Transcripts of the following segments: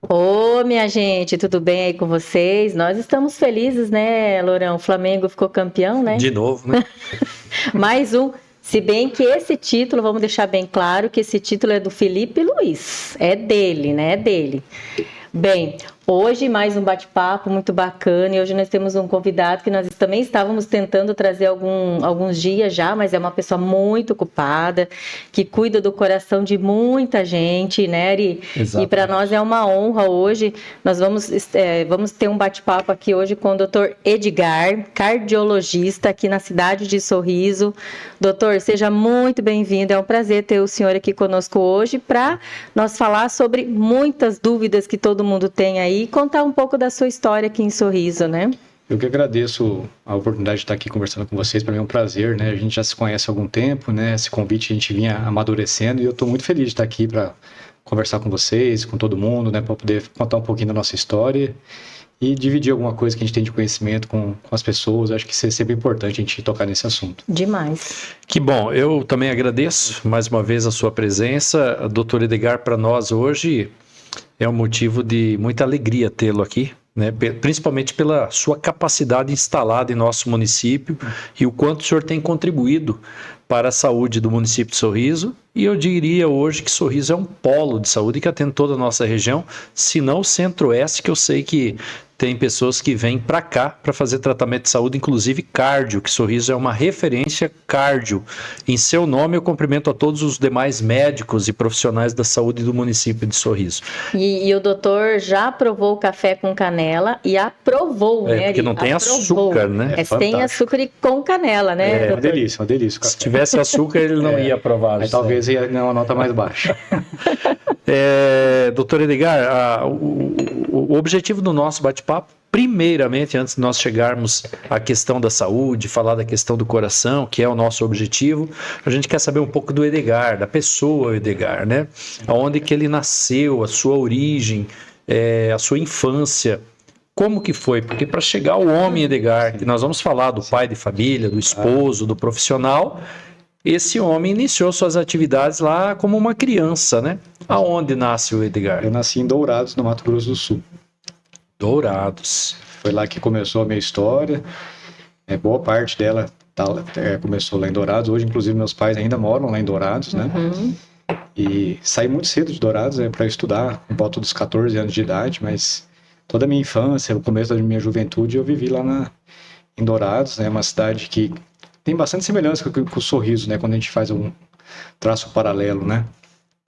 Ô, minha gente, tudo bem aí com vocês? Nós estamos felizes, né, Lourão? O Flamengo ficou campeão, né? De novo, né? Mais um. Se bem que esse título, vamos deixar bem claro que esse título é do Felipe Luiz. É dele, né? É dele. Bem, hoje mais um bate-papo muito bacana e hoje nós temos um convidado que nós também estávamos tentando trazer alguns dias já, mas é uma pessoa muito ocupada, que cuida do coração de muita gente, né, Ari? E para nós é uma honra hoje, nós vamos ter um bate-papo aqui hoje com o Dr. Edgar, cardiologista aqui na cidade de Sorriso. Doutor, seja muito bem-vindo, é um prazer ter o senhor aqui conosco hoje para nós falar sobre muitas dúvidas que todo mundo tem aí e contar um pouco da sua história aqui em Sorriso, né? Eu que agradeço a oportunidade de estar aqui conversando com vocês, para mim é um prazer, né? A gente já se conhece há algum tempo, né? Esse convite a gente vinha amadurecendo e eu estou muito feliz de estar aqui para conversar com vocês, com todo mundo, né? Para poder contar um pouquinho da nossa história e dividir alguma coisa que a gente tem de conhecimento com as pessoas. Acho que isso é sempre importante a gente tocar nesse assunto. Demais. Que bom, eu também agradeço mais uma vez a sua presença. Dr. Edgar, para nós hoje é um motivo de muita alegria tê-lo aqui, né? Principalmente pela sua capacidade instalada em nosso município e o quanto o senhor tem contribuído para a saúde do município de Sorriso. E eu diria hoje que Sorriso é um polo de saúde que atende toda a nossa região, se não o Centro-Oeste, que eu sei que tem pessoas que vêm para cá para fazer tratamento de saúde, inclusive cardio, que Sorriso é uma referência cardio. Em seu nome, eu cumprimento a todos os demais médicos e profissionais da saúde do município de Sorriso. E o doutor já provou o café com canela e aprovou, né? Porque não tem açúcar, né? Tem açúcar e com canela, né? É uma delícia, uma delícia. Se tivesse açúcar, ele não ia aprovar. Aí talvez ia dar uma nota mais baixa. Doutor Edgar, o objetivo do nosso bate-papo, primeiramente, antes de nós chegarmos à questão da saúde, falar da questão do coração, que é o nosso objetivo, a gente quer saber um pouco do Edgar, da pessoa Edgar, né? Aonde que ele nasceu, a sua origem, a sua infância. Como que foi? Porque para chegar ao homem Edgar, que nós vamos falar do pai de família, do esposo, do profissional, esse homem iniciou suas atividades lá como uma criança, né? Aonde nasce o Edgar? Eu nasci em Dourados, no Mato Grosso do Sul. Dourados. Foi lá que começou a minha história. Boa parte dela começou lá em Dourados. Hoje, inclusive, meus pais ainda moram lá em Dourados, né? Uhum. E saí muito cedo de Dourados para estudar, por volta dos 14 anos de idade, mas toda a minha infância, o começo da minha juventude, eu vivi lá em Dourados, né? Uma cidade que tem bastante semelhança com o Sorriso, né? Quando a gente faz um traço paralelo, né?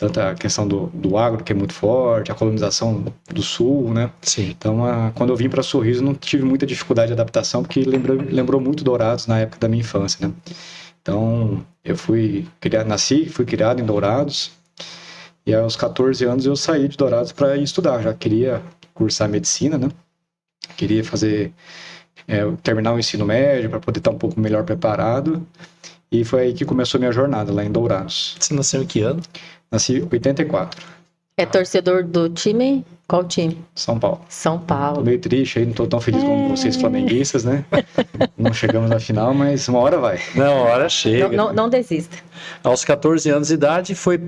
Tanto a questão do agro, que é muito forte, a colonização do sul, né? Sim. Então, quando eu vim para Sorriso, não tive muita dificuldade de adaptação, porque lembrou muito Dourados na época da minha infância, né? Então, eu fui criado em Dourados, e aos 14 anos eu saí de Dourados para ir estudar. Já queria cursar medicina, né? Queria terminar o ensino médio para poder estar um pouco melhor preparado. E foi aí que começou a minha jornada, lá em Dourados. Você nasceu em que ano? Nasci em 84. É torcedor do time? Qual time? São Paulo. São Tô Paulo. meio triste aí, não tô tão feliz como vocês flamenguistas, né? Não chegamos na final, mas uma hora vai. Não, uma hora chega. Não desista. Aos 14 anos de idade, foi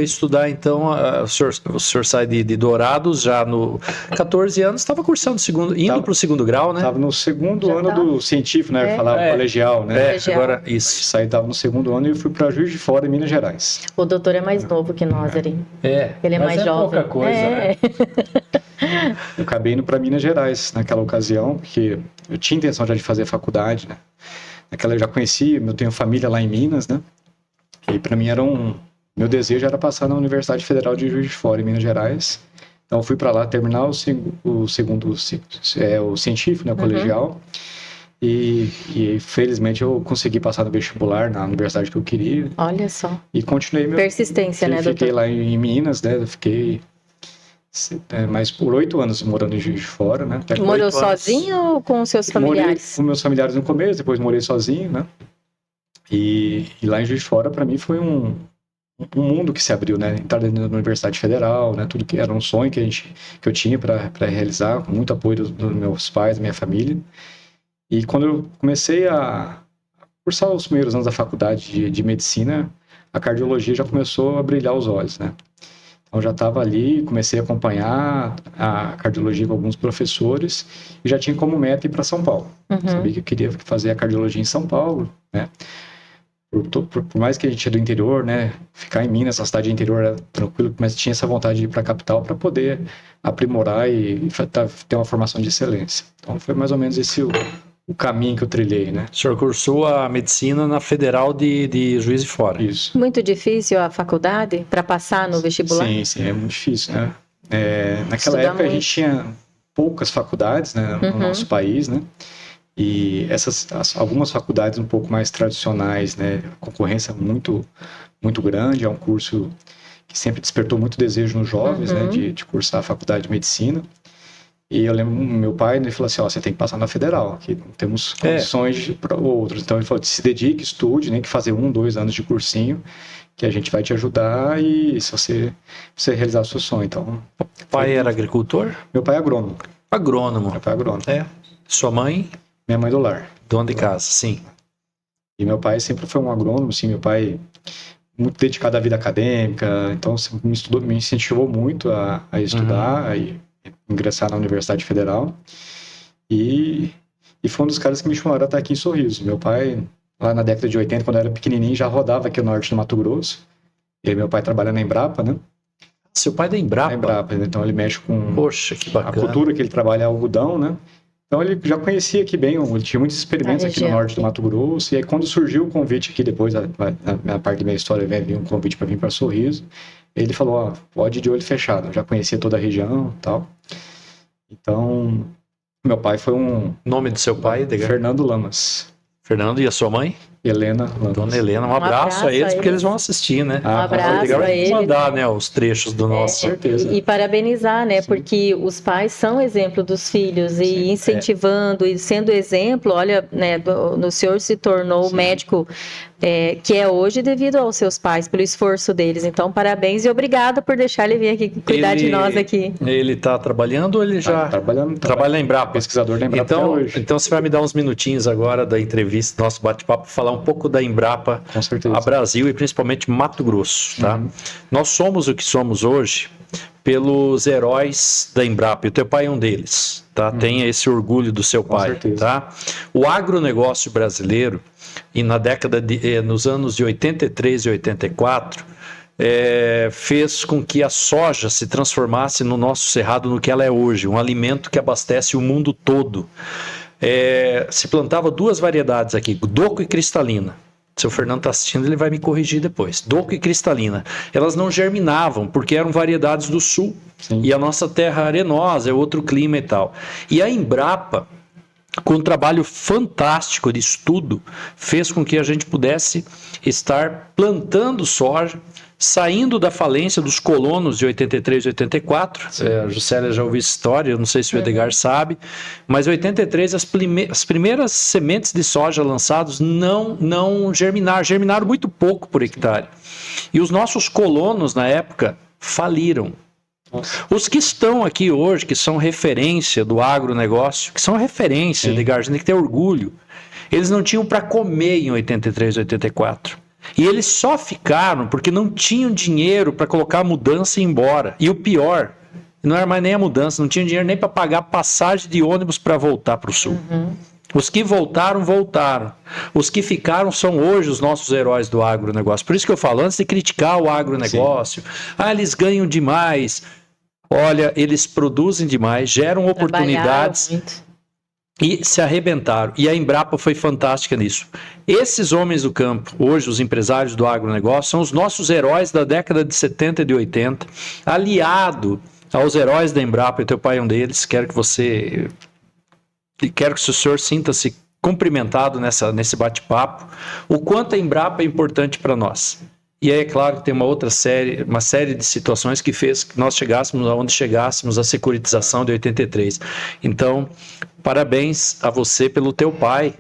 estudar, então, o senhor sai de Dourados já no 14 anos, estava cursando indo para o segundo grau, né? Estava no segundo ano do científico, né? Que falava colegial, né? Colegial. Agora, isso. Saí, estava no segundo ano e fui para Juiz de Fora, em Minas Gerais. O doutor é mais novo que nós, Ari. Ele é mas mais jovem. Pouca coisa, né? Eu acabei indo para Minas Gerais naquela ocasião, porque eu tinha intenção já de fazer faculdade, né? Naquela eu já conhecia, eu tenho família lá em Minas, né? E para mim meu desejo era passar na Universidade Federal de Juiz de Fora, em Minas Gerais. Então eu fui para lá terminar o científico, né, o colegial. E felizmente eu consegui passar no vestibular na universidade que eu queria. Olha só. E continuei persistência, né, doutor? Fiquei lá em Minas, né? Eu fiquei mais por 8 anos morando em Juiz de Fora, né? Morou sozinho ou com seus familiares? Morei com meus familiares no começo, depois morei sozinho, né? E lá em Juiz de Fora, para mim, foi um mundo que se abriu, né? Entrar dentro da Universidade Federal, né? Tudo que era um sonho que eu tinha para realizar, com muito apoio dos meus pais, da minha família. E quando eu comecei a cursar os primeiros anos da faculdade de medicina, a cardiologia já começou a brilhar os olhos, né? Então já estava ali, comecei a acompanhar a cardiologia com alguns professores e já tinha como meta ir para São Paulo. Sabia que eu queria fazer a cardiologia em São Paulo, né? Por mais que a gente é do interior, né? Ficar em Minas, a cidade interior era tranquilo, mas tinha essa vontade de ir para a capital para poder aprimorar e ter uma formação de excelência. Então foi mais ou menos esse o caminho que eu trilhei, né? O senhor cursou a medicina na Federal de Juiz de Fora. Isso. Muito difícil a faculdade para passar no vestibular? Sim, é muito difícil, né? Naquela Estudar época muito. a gente tinha poucas faculdades, né, no nosso país, né? E algumas faculdades um pouco mais tradicionais, né? Concorrência muito, muito grande, é um curso que sempre despertou muito desejo nos jovens, né? De cursar a faculdade de medicina. E eu lembro, meu pai, ele falou assim, você tem que passar na Federal, que não temos condições para outros. Então ele falou, se dedique, estude, nem que fazer 1, 2 anos de cursinho, que a gente vai te ajudar e se você realizar o seu sonho. Então, O pai era agricultor? meu pai é agrônomo. Agrônomo. Meu pai é agrônomo. Sua mãe? Minha mãe do lar. Dona de casa, sim. E meu pai sempre foi um agrônomo, sim, meu pai muito dedicado à vida acadêmica, então me incentivou muito a estudar, a ingressar na Universidade Federal. E foi um dos caras que me chamaram a estar aqui em Sorriso. Meu pai, lá na década de 80, quando eu era pequenininho, já rodava aqui no norte do Mato Grosso. E aí meu pai trabalha na Embrapa, né? Seu pai é da Embrapa? Na Embrapa, então ele mexe com Poxa, que bacana. a cultura que ele trabalha é algodão, né? Então ele já conhecia aqui bem, ele tinha muitos experimentos aqui no norte do Mato Grosso. E aí quando surgiu o convite aqui, depois na parte da minha história, vai vir um convite para vir para Sorriso, ele falou, pode ir de olho fechado. Eu já conhecia toda a região e tal. Então, meu pai foi Nome do seu pai, Edgar? Fernando Lamas. Fernando, e a sua mãe? Helena Lamas. Dona Helena, um abraço a eles, porque eles vão assistir, né? Um abraço a eles. Mandar, né, os trechos do nosso. Certeza. E parabenizar, né? Sim. Porque os pais são exemplo dos filhos e Sim, incentivando e sendo exemplo. Olha, né? O senhor se tornou o médico que é hoje devido aos seus pais, pelo esforço deles. Então, parabéns e obrigada por deixar ele vir aqui cuidar de nós aqui. Ele está trabalhando ou ele já trabalha na Embrapa? Pesquisador da Embrapa até hoje. Então você vai me dar uns minutinhos agora da entrevista, nosso bate-papo, falar um pouco da Embrapa, Com certeza. a Brasil e principalmente Mato Grosso, tá? Nós somos o que somos hoje pelos heróis da Embrapa, e o teu pai é um deles, tá? Tenha esse orgulho do seu pai, certeza. tá? O agronegócio brasileiro, e nos anos de 83 e 84, fez com que a soja se transformasse no nosso cerrado no que ela é hoje, um alimento que abastece o mundo todo. Se plantava 2 variedades aqui, doco e cristalina. Se o Fernando está assistindo, ele vai me corrigir depois. Doco e cristalina. Elas não germinavam, porque eram variedades do sul. Sim. E a nossa terra arenosa, é outro clima e tal. E a Embrapa, com um trabalho fantástico de estudo, fez com que a gente pudesse estar plantando soja, saindo da falência dos colonos de 83 e 84. A Juscelia já ouviu essa história, eu não sei se o Edgar sabe, mas em 83 as primeiras sementes de soja lançadas não germinaram muito pouco por hectare. E os nossos colonos na época faliram. Os que estão aqui hoje, que são referência do agronegócio, que são referência, Edgar, a gente tem que ter orgulho, eles não tinham para comer em 83 e 84. E eles só ficaram porque não tinham dinheiro para colocar a mudança e ir embora. E o pior, não era mais nem a mudança, não tinham dinheiro nem para pagar passagem de ônibus para voltar para o sul. Os que voltaram, voltaram. Os que ficaram são hoje os nossos heróis do agronegócio. Por isso que eu falo, antes de criticar o agronegócio, eles ganham demais. Olha, eles produzem demais, geram oportunidades e se arrebentaram. E a Embrapa foi fantástica nisso. Esses homens do campo, hoje os empresários do agronegócio, são os nossos heróis da década de 70 e de 80, aliado aos heróis da Embrapa, e teu pai é um deles. Quero que o senhor sinta-se cumprimentado nesse bate-papo, o quanto a Embrapa é importante para nós. E aí, é claro, que tem uma série de situações que fez que nós chegássemos aonde chegássemos, a securitização de 83. Então, parabéns a você pelo teu pai.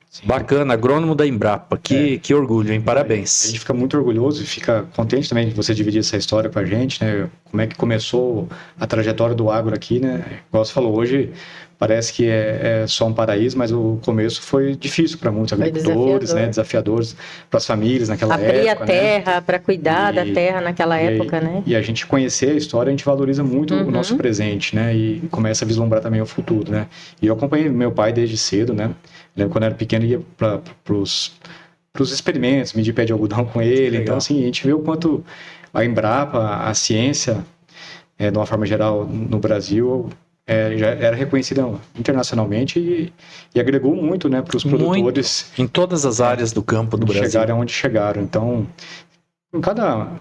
Sim. Bacana, agrônomo da Embrapa. Que orgulho, hein? Parabéns. A gente fica muito orgulhoso e fica contente também de você dividir essa história com a gente, né? como é que começou a trajetória do agro aqui, né? Igual você falou, hoje parece que é só um paraíso, mas o começo foi difícil para muitos Foi agricultores, né? desafiador. Desafiadores para as famílias naquela Abrir época, a terra para cuidar da E- terra naquela né? época, né? E a gente conhecer a história, a gente valoriza muito o nosso Uhum. presente, né? E começa a vislumbrar também o futuro, né? E eu acompanhei meu pai desde cedo, né? Lembro quando eu era pequeno, ia para os experimentos, medir pé de algodão com ele. Legal. Então, assim, a gente vê o quanto a Embrapa, a ciência, de uma forma geral, no Brasil, já era reconhecida internacionalmente e agregou muito, né, para os produtores Em todas as áreas do campo do Brasil. chegarem onde chegaram. Então, em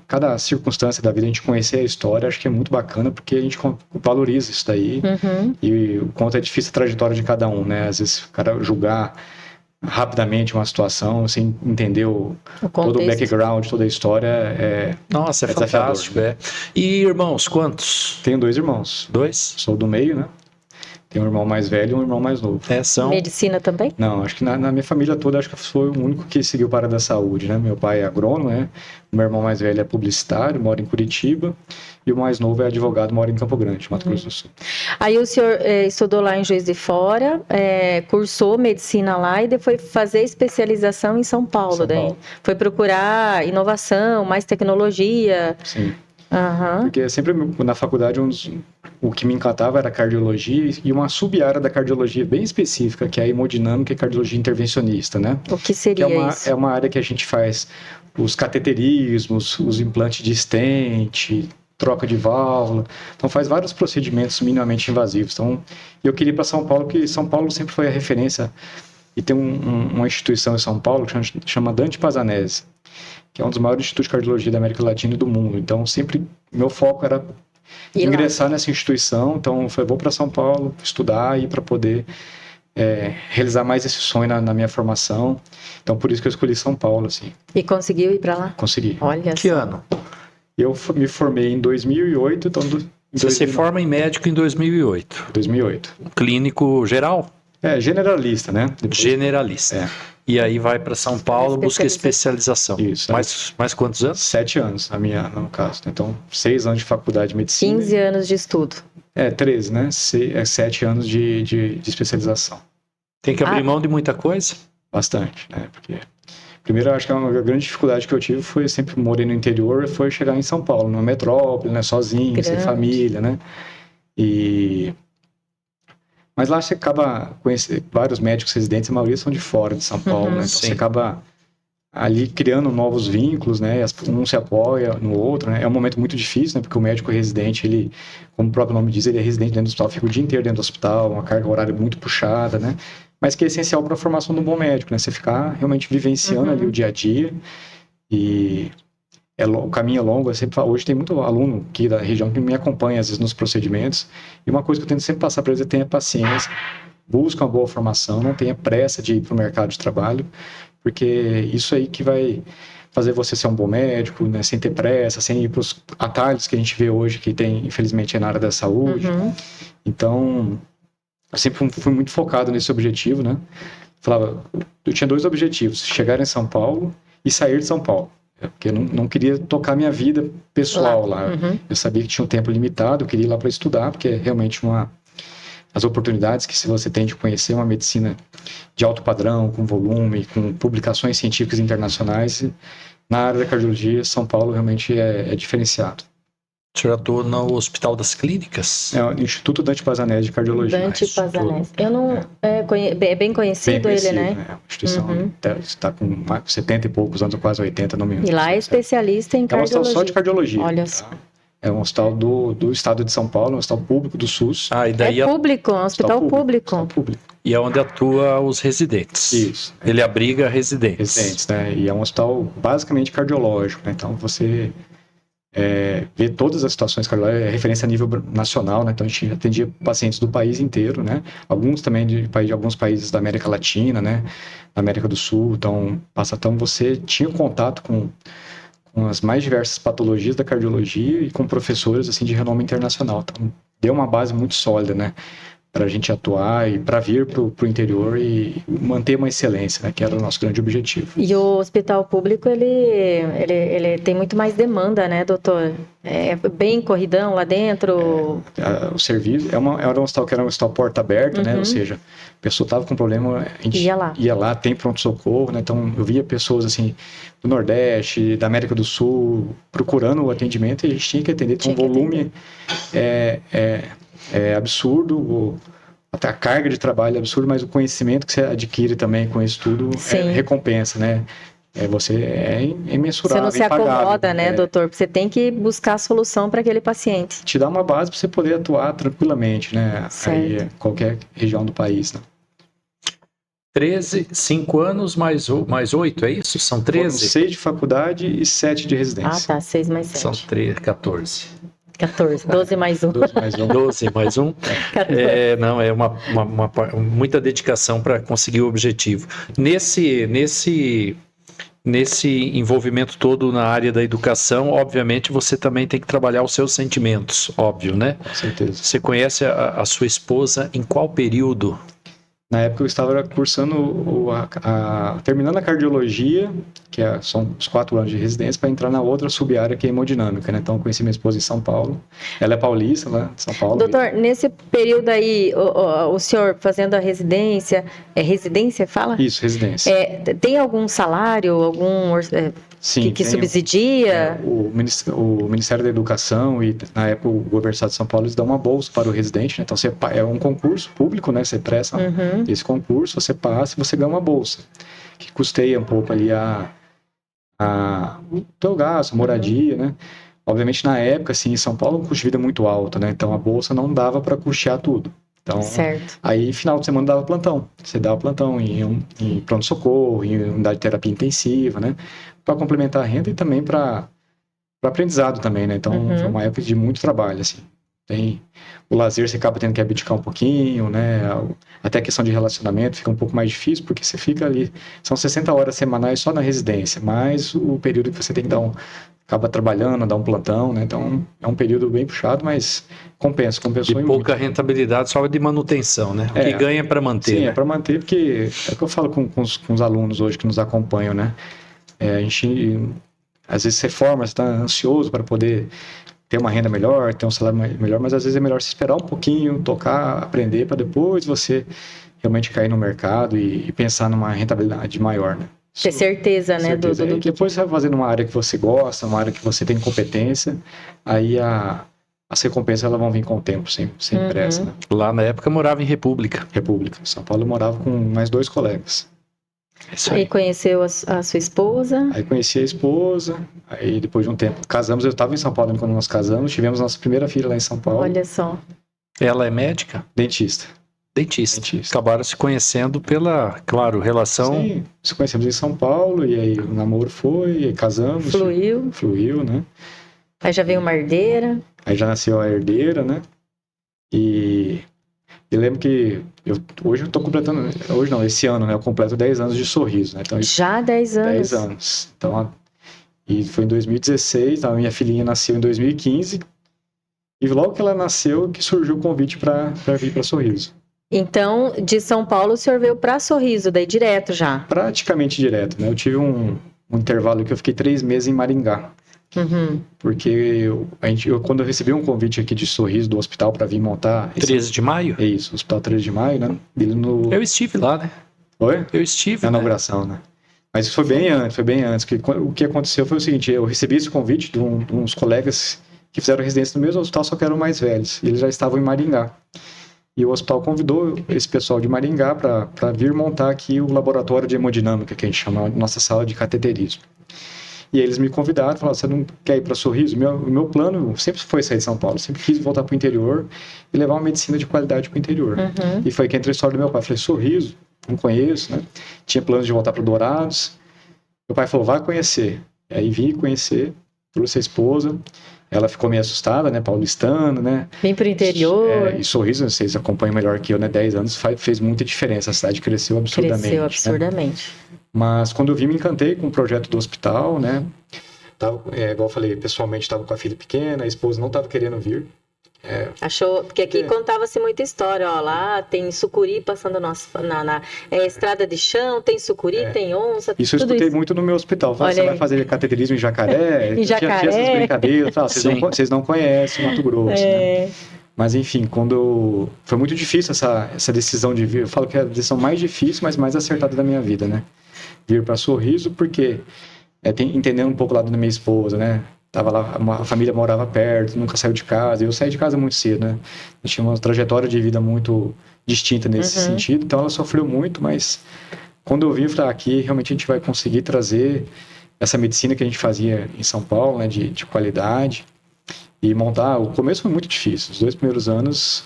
cada circunstância da vida, a gente conhecer a história, acho que é muito bacana, porque a gente valoriza isso daí. Uhum. E o quanto é difícil a trajetória de cada um, né? Às vezes o cara julgar rapidamente uma situação, sem entender todo o contexto. background, toda a história. Nossa, é É desafiador, fantástico, é. E irmãos, quantos? Tenho 2 irmãos. 2? Sou do meio, né? Tenho um irmão mais velho e um irmão mais novo. São... Medicina também? Não, acho que na minha família toda, acho que foi o único que seguiu para a área da saúde, né? Meu pai é agrônomo, né? O meu irmão mais velho é publicitário, mora em Curitiba. E o mais novo é advogado, mora em Campo Grande, Mato Grosso do Sul. Aí o senhor estudou lá em Juiz de Fora, cursou medicina lá e depois fazer especialização em São Paulo. São daí Paulo. Foi procurar inovação, mais tecnologia. Sim. Aham. Porque sempre na faculdade o que me encantava era a cardiologia e uma sub-área da cardiologia bem específica, que é a hemodinâmica e cardiologia intervencionista, né? O que Que seria isso? é uma área que a gente faz os cateterismos, os implantes de stent, troca de válvula. Então faz vários procedimentos minimamente invasivos. Então eu queria ir para São Paulo, porque São Paulo sempre foi a referência. E tem uma instituição em São Paulo que chama Dante Pazanese, que é um dos maiores institutos de cardiologia da América Latina e do mundo. Então sempre meu foco era E lá? ingressar nessa instituição. Então eu vou para São Paulo estudar e para poder realizar mais esse sonho na minha formação. Então por isso que eu escolhi São Paulo, assim. E conseguiu ir para lá? Consegui. Olha Que só. ano? Eu me formei em 2008, então Você se forma em médico em 2008. 2008. Clínico geral? Generalista, né? Depois- Generalista. É. E aí vai para São Paulo, busca especialização. Isso. Mais quantos anos? 7 anos, no caso. Então, 6 anos de faculdade de medicina. 15 anos de estudo. 13, né? 7 anos de especialização. Tem que abrir mão de muita coisa? Bastante, né? Porque, primeiro, eu acho que uma grande dificuldade que eu tive foi sempre morei no interior, foi chegar em São Paulo, numa metrópole, né? Sozinho, sem Grande. família, né? Mas lá você acaba conhecendo vários médicos residentes, a maioria são de fora de São Paulo, né? Então Sim. você acaba ali criando novos vínculos, né? Um se apoia no outro, né? É um momento muito difícil, né? Porque o médico residente, ele, como o próprio nome diz, ele é residente dentro do hospital, fica o dia inteiro dentro do hospital, uma carga horária muito puxada, né? Mas que é essencial para a formação de um bom médico, né? Você ficar realmente vivenciando ali o dia a dia e o caminho é longo. Eu sempre falo, hoje tem muito aluno aqui da região que me acompanha às vezes nos procedimentos, e uma coisa que eu tento sempre passar para eles é tenha paciência, busca uma boa formação, não tenha pressa de ir para o mercado de trabalho, porque isso aí que vai fazer você ser um bom médico, né, sem ter pressa, sem ir para os atalhos que a gente vê hoje, que tem, infelizmente, na área da saúde. Uhum. Então, eu sempre fui muito focado nesse objetivo, né? Eu tinha 2 objetivos: chegar em São Paulo e sair de São Paulo. Porque eu não queria tocar minha vida pessoal lá. Uhum. Eu sabia que tinha um tempo limitado, eu queria ir lá para estudar, porque é realmente as oportunidades que se você tem de conhecer uma medicina de alto padrão, com volume, com publicações científicas internacionais, na área da cardiologia, São Paulo realmente é diferenciado. O senhor atua no Hospital das Clínicas? É o Instituto Dante Pazanese de Cardiologia. Dante Pazanese. Eu não... É bem conhecido ele, né? É uma instituição está com 70 e poucos anos, quase 80, não me E lá é especialista em É um hospital cardiologia. só de cardiologia. Olha tá? só. É um hospital do estado de São Paulo, um hospital público do SUS. E daí É público, um hospital público. Hospital público. E é onde atua os residentes. Isso. Ele abriga residentes. Residentes, né? E é um hospital basicamente cardiológico, né? Então você vê todas as situações cardiológicas, é referência a nível nacional, né? Então a gente atendia pacientes do país inteiro, né? Alguns também de alguns países da América Latina, né? Da América do Sul. Então você tinha contato com as mais diversas patologias da cardiologia e com professores assim de renome internacional. Então deu uma base muito sólida, né? para a gente atuar e para vir para o interior e manter uma excelência, né, que era o nosso grande objetivo. E o hospital público, ele tem muito mais demanda, né, doutor? É bem corridão lá dentro. O serviço era um hospital que era um hospital porta aberta, né? Ou seja, a pessoa estava com problema, a gente ia lá, tem pronto-socorro, né? Então eu via pessoas assim do Nordeste, da América do Sul, procurando o atendimento e a gente tinha que atender. Então o volume é absurdo, até a carga de trabalho é absurda, mas o conhecimento que você adquire também com isso tudo recompensa, né? Você é imensurável. Você não se acomoda, né, doutor? Você tem que buscar a solução para aquele paciente. Te dá uma base para você poder atuar tranquilamente, né? Aí, em qualquer região do país, né? 5 anos mais 8, é isso? São 13? Foram 6 de faculdade e 7 de residência. Ah, tá, 6 mais 7. São 14. 12 mais 1. 12 mais 1. Não, é muita dedicação para conseguir o objetivo. Nesse envolvimento todo na área da educação, obviamente você também tem que trabalhar os seus sentimentos, óbvio, né? Com certeza. Você conhece a sua esposa em qual período? Na época eu estava cursando, terminando a cardiologia, que são os 4 anos de residência, para entrar na outra sub-área que é hemodinâmica, né? Então eu conheci minha esposa em São Paulo. Ela é paulista, lá de São Paulo. Doutor, nesse período aí, o senhor fazendo a residência, residência fala? Isso, residência. Tem algum salário, Sim, que subsidia? O Ministério da Educação e, na época, o governo do Estado de São Paulo, eles dão uma bolsa para o residente, né? Então, é um concurso público, né? Você presta esse concurso, você passa e você ganha uma bolsa, que custeia um pouco ali o teu gasto, moradia, né? Obviamente, na época, assim, em São Paulo, o custo de vida é muito alto, né? Então, a bolsa não dava para custear tudo. Então, aí, final de semana, dava plantão. Você dava plantão em pronto-socorro, em unidade de terapia intensiva, né? Para complementar a renda e também para aprendizado também, né? Então, foi uma época de muito trabalho, assim. Tem o lazer, você acaba tendo que abdicar um pouquinho, né? Até a questão de relacionamento fica um pouco mais difícil, porque você fica ali... São 60 horas semanais só na residência, mais o período que você tem que acaba trabalhando, dar um plantão, né? Então, é um período bem puxado, mas compensou e pouca rentabilidade, só de manutenção, né? O que ganha é para manter. Sim, né? É para manter, porque é o que eu falo com os alunos hoje que nos acompanham, né? A gente, às vezes, você forma, você está ansioso para poder ter uma renda melhor, ter um salário melhor, mas às vezes é melhor se esperar um pouquinho, tocar, aprender, para depois você realmente cair no mercado e pensar numa rentabilidade maior, né? Ter certeza, né? E depois você vai fazer numa área que você gosta, uma área que você tem competência, aí as recompensas elas vão vir com o tempo, sem pressa, né? Lá na época eu morava em República. Em São Paulo eu morava com mais 2 colegas. Aí conheceu a sua esposa? Aí conheci a esposa, aí depois de um tempo casamos, eu estava em São Paulo quando nós casamos, tivemos nossa primeira filha lá em São Paulo. Olha só. Ela é médica? Dentista. Acabaram se conhecendo pela, claro, relação... Sim, se conhecemos em São Paulo, e aí o namoro foi, e casamos. Fluiu, né? Aí já veio uma herdeira. Aí já nasceu a herdeira, né? E eu lembro que hoje eu tô completando... Hoje não, esse ano, né? Eu completo 10 anos de Sorriso, né? Então, já 10 anos? 10 anos. Então, e foi em 2016, a minha filhinha nasceu em 2015. E logo que ela nasceu, que surgiu o convite para vir para Sorriso. Então, de São Paulo, o senhor veio para Sorriso, daí direto já? Praticamente direto, né? Eu tive um intervalo que eu fiquei 3 meses em Maringá. Porque quando eu recebi um convite aqui de Sorriso, do hospital, para vir montar... 13 de maio? É isso, Hospital 13 de Maio, né? Eu estive lá, né? Oi? Eu estive, na inauguração, né? Mas isso foi bem antes. O que aconteceu foi o seguinte, eu recebi esse convite de uns colegas que fizeram residência no mesmo hospital, só que eram mais velhos. E eles já estavam em Maringá. E o hospital convidou esse pessoal de Maringá para vir montar aqui o laboratório de hemodinâmica, que a gente chama de nossa sala de cateterismo. E aí eles me convidaram, falaram, você não quer ir para Sorriso? O meu plano sempre foi sair de São Paulo, sempre quis voltar para o interior e levar uma medicina de qualidade para o interior. E foi que entrou a história do meu pai. Eu falei, Sorriso, não conheço, né? Tinha planos de voltar para Dourados. Meu pai falou, vai conhecer. E aí vim conhecer, trouxe a esposa. Ela ficou meio assustada, né? Paulistana, né? Vim pro interior. E Sorriso, vocês acompanham melhor que eu, né? 10 anos fez muita diferença. A cidade cresceu absurdamente. Né? Mas quando eu vim, me encantei com o projeto do hospital, né? Igual eu falei, pessoalmente estava com a filha pequena, a esposa não estava querendo vir. Achou? Porque aqui contava-se muita história, ó, lá tem sucuri passando na estrada de chão, tem sucuri, tem onça, Isso eu tudo escutei isso. muito no meu hospital. Fala, Olha você aí. vai fazer cateterismo em Jacaré? Em Tinha essas Jacaré. brincadeiras. Fala, vocês não conhecem Mato Grosso, né? Mas enfim, foi muito difícil essa decisão de vir. Eu falo que é a decisão mais difícil, mas mais acertada da minha vida, né? Vir para Sorriso, porque entendendo um pouco o lado da minha esposa, né? Tava lá, a família morava perto, nunca saiu de casa. Eu saí de casa muito cedo, né? Eu tinha uma trajetória de vida muito distinta nesse sentido, então ela sofreu muito, mas quando eu vim, eu falei, aqui realmente a gente vai conseguir trazer essa medicina que a gente fazia em São Paulo, né? De qualidade. E montar, o começo foi muito difícil. Os 2 primeiros anos,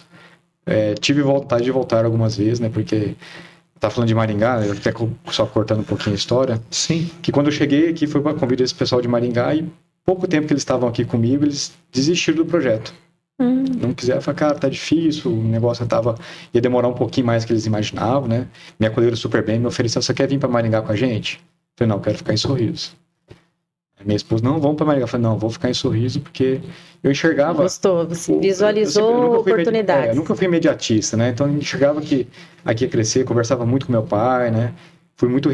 tive vontade de voltar algumas vezes, né? Porque tá falando de Maringá, até só cortando um pouquinho a história. Sim. Que quando eu cheguei aqui, foi para convidar esse pessoal de Maringá e pouco tempo que eles estavam aqui comigo, eles desistiram do projeto. Não quiseram, falaram, cara, tá difícil, o negócio ia demorar um pouquinho mais do que eles imaginavam, né? Me acolheram super bem, me ofereceram, você quer vir para Maringá com a gente? Eu falei, não, eu quero ficar em Sorriso. Minha esposa, não, vamos para Maringá. Eu falei, não, vou ficar em Sorriso, porque eu enxergava... Gostou, você visualizou oportunidades. Eu nunca fui imediatista, né? Então, eu enxergava que aqui ia crescer, conversava muito com meu pai, né? Fui muito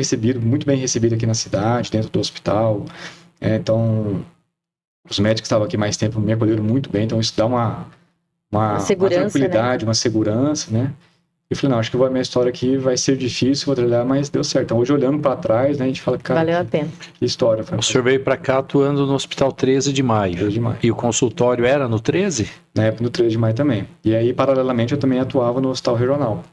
bem recebido aqui na cidade, dentro do hospital. Então, os médicos que estavam aqui mais tempo me acolheram muito bem, então isso dá uma tranquilidade, uma segurança, né? Eu falei, não, acho que a minha história aqui vai ser difícil, vou trabalhar, mas deu certo. Então, hoje, olhando para trás, né, a gente fala, cara, valeu a pena. Que história. O senhor veio para cá atuando no Hospital 13 de Maio. 13 de Maio. E o consultório era no 13? Na época, no 13 de Maio também. E aí, paralelamente, eu também atuava no Hospital Regional.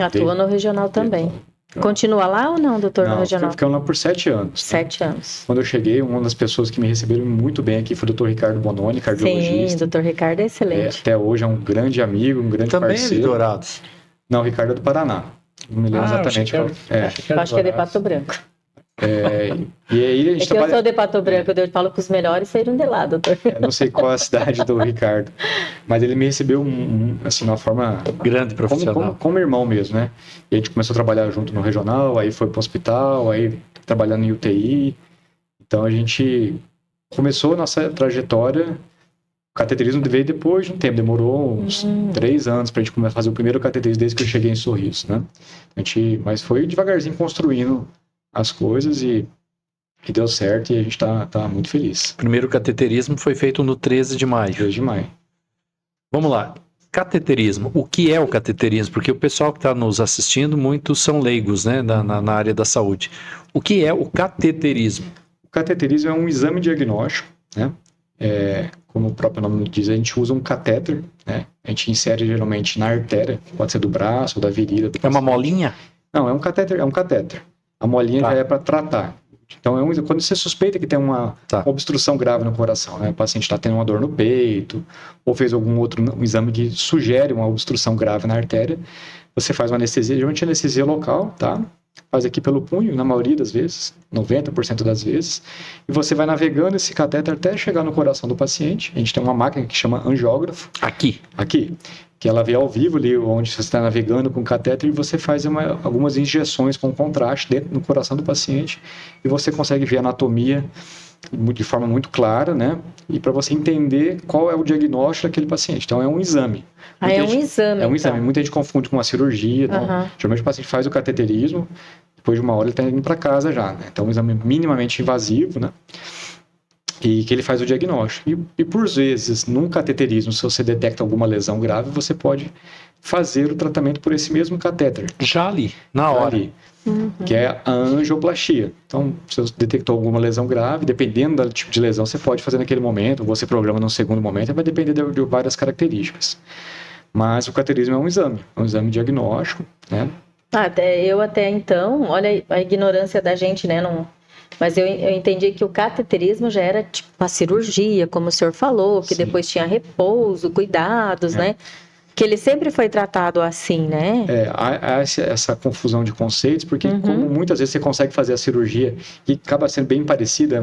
Atua no Regional também. Continua lá ou não, doutor, no Regional? Ficamos lá por 7 anos. 7 anos. Quando eu cheguei, uma das pessoas que me receberam muito bem aqui foi o doutor Ricardo Bononi, cardiologista. Sim, doutor Ricardo é excelente. Até hoje é um grande amigo, um grande também parceiro. Também é de Dourados? Não, o Ricardo é do Paraná. Não me lembro exatamente qual. Acho que é de Pato Branco. E aí a gente eu sou de Pato Branco, eu falo que os melhores saíram de lá, doutor. Não sei qual é a cidade do Ricardo, mas ele me recebeu assim, de uma forma... Grande profissional. Como irmão mesmo, né? E a gente começou a trabalhar junto no regional, aí foi pro hospital, aí trabalhando em UTI. Então a gente começou a nossa trajetória. O cateterismo veio depois de um tempo, demorou uns 3 anos pra gente começar a fazer o primeiro cateterismo desde que eu cheguei em Sorriso, né? Mas foi devagarzinho construindo as coisas e deu certo e a gente tá muito feliz. O primeiro cateterismo foi feito no 13 de maio. 13 de maio. Vamos lá. Cateterismo. O que é o cateterismo? Porque o pessoal que está nos assistindo, muitos são leigos, né, na área da saúde. O que é o cateterismo? O cateterismo é um exame diagnóstico, né? Como o próprio nome diz, a gente usa um catéter, né? A gente insere geralmente na artéria, pode ser do braço ou da virilha. É uma molinha? Não, é um catéter. A molinha já é para tratar. Então, quando você suspeita que tem uma obstrução grave no coração, né? O paciente está tendo uma dor no peito, ou fez algum outro exame que sugere uma obstrução grave na artéria, você faz uma anestesia, geralmente anestesia local, tá? Faz aqui pelo punho, na maioria das vezes, 90% das vezes, e você vai navegando esse catéter até chegar no coração do paciente. A gente tem uma máquina que chama angiógrafo. Aqui. Que ela vê ao vivo ali onde você está navegando com o catéter e você faz algumas injeções com contraste dentro do coração do paciente e você consegue ver a anatomia de forma muito clara, né? E para você entender qual é o diagnóstico daquele paciente. Então, é um exame. É um exame. É um exame. Muita gente confunde com uma cirurgia. Então, geralmente o paciente faz o cateterismo, depois de uma hora ele está indo para casa já, né? Então, é um exame minimamente invasivo, né? E que ele faz o diagnóstico. E por vezes, num cateterismo, se você detecta alguma lesão grave, você pode fazer o tratamento por esse mesmo catéter. Já ali, na hora. Que é a angioplastia. Então, se você detectou alguma lesão grave, dependendo do tipo de lesão, você pode fazer naquele momento, ou você programa num segundo momento, vai depender de várias características. Mas o cateterismo é um exame diagnóstico, né? Eu até então, olha a ignorância da gente, né? Mas eu entendi que o cateterismo já era tipo a cirurgia, como o senhor falou, que depois tinha repouso, cuidados, né? Que ele sempre foi tratado assim, né? Há essa confusão de conceitos, porque como muitas vezes você consegue fazer a cirurgia e acaba sendo bem parecida,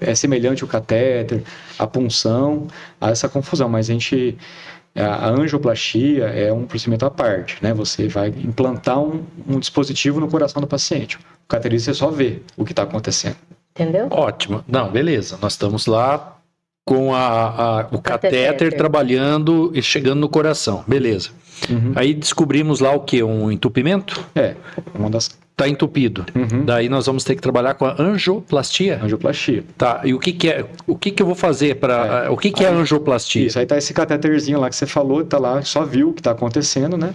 é semelhante o catéter, a punção, há essa confusão, mas a angioplastia é um procedimento à parte, né? Você vai implantar um dispositivo no coração do paciente. O cateterismo você só vê o que está acontecendo. Entendeu? Ótimo. Não, beleza. Nós estamos lá com o catéter trabalhando e chegando no coração. Beleza. Aí descobrimos lá o quê? Um entupimento? Uma das... Tá entupido. Daí nós vamos ter que trabalhar com a angioplastia. Angioplastia. Tá, e o que é? O que eu vou fazer para... O que é a angioplastia? Isso, aí tá esse catéterzinho lá que você falou, tá lá, só viu o que tá acontecendo, né?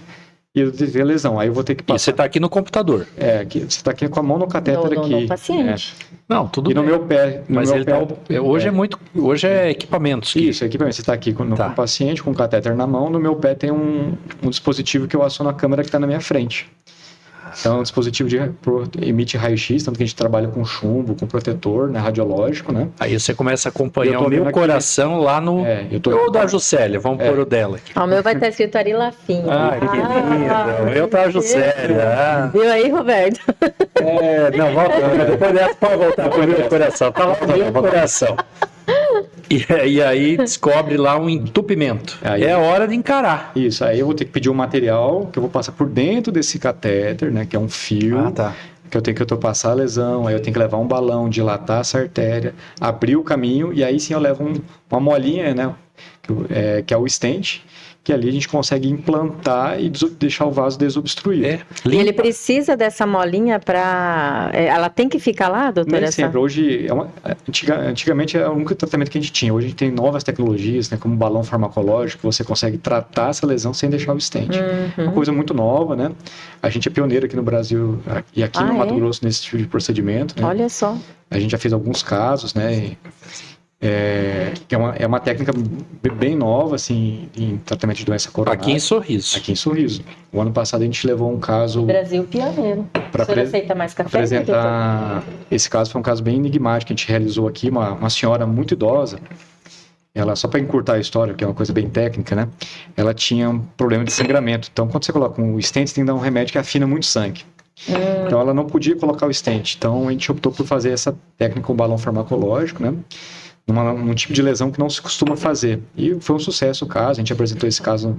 E eu tenho a lesão, aí eu vou ter que passar. E você tá aqui no computador. Aqui, você tá aqui com a mão no catéter aqui. No paciente. Não, tudo e bem. no meu pé. Mas ele hoje é equipamentos. Isso, equipamento. Você tá aqui com o paciente, com o catéter na mão, no meu pé tem um dispositivo que eu aciono a câmera que tá na minha frente. Então, é um dispositivo emite raio-x, tanto que a gente trabalha com chumbo, com protetor, né, radiológico, né? Aí você começa a acompanhar o meu coração lá no... O da Juscelia, vamos pôr o dela aqui. O meu vai estar escrito Arilafinha. Que lindo. O meu tá a Juscelia. Viu aí, Roberto? Não, volta. Depois dessa pode voltar pro meu coração. Tá lá no meu coração. E aí descobre lá um entupimento. É hora de encarar. Isso, aí eu vou ter que pedir um material que eu vou passar por dentro desse catéter, né? Que é um fio. Que eu tenho que passar a lesão, aí eu tenho que levar um balão, dilatar essa artéria, abrir o caminho, e aí sim eu levo uma molinha, né? Que é o stent, que ali a gente consegue implantar e deixar o vaso desobstruído. E ele precisa dessa molinha para... Ela tem que ficar lá, doutora? Nem sempre. Hoje, antigamente era o único tratamento que a gente tinha. Hoje a gente tem novas tecnologias, né, como balão farmacológico, que você consegue tratar essa lesão sem deixar o stent. Uma coisa muito nova, né? A gente é pioneiro aqui no Brasil e aqui no Mato Grosso nesse tipo de procedimento. Né? Olha só. A gente já fez alguns casos, né? É uma técnica bem nova, assim, em tratamento de doença coronária. Aqui em Sorriso. Aqui em Sorriso. O ano passado a gente levou um caso... Brasil pioneiro. Para aceita mais café? Apresentar... Esse caso foi um caso bem enigmático. A gente realizou aqui uma senhora muito idosa. Ela, só para encurtar a história, que é uma coisa bem técnica, né? Ela tinha um problema de sangramento. Então, quando você coloca um stent, você tem que dar um remédio que afina muito sangue. Então, ela não podia colocar o stent. Então, a gente optou por fazer essa técnica com balão farmacológico, né? Num tipo de lesão que não se costuma fazer. E foi um sucesso o caso, a gente apresentou esse caso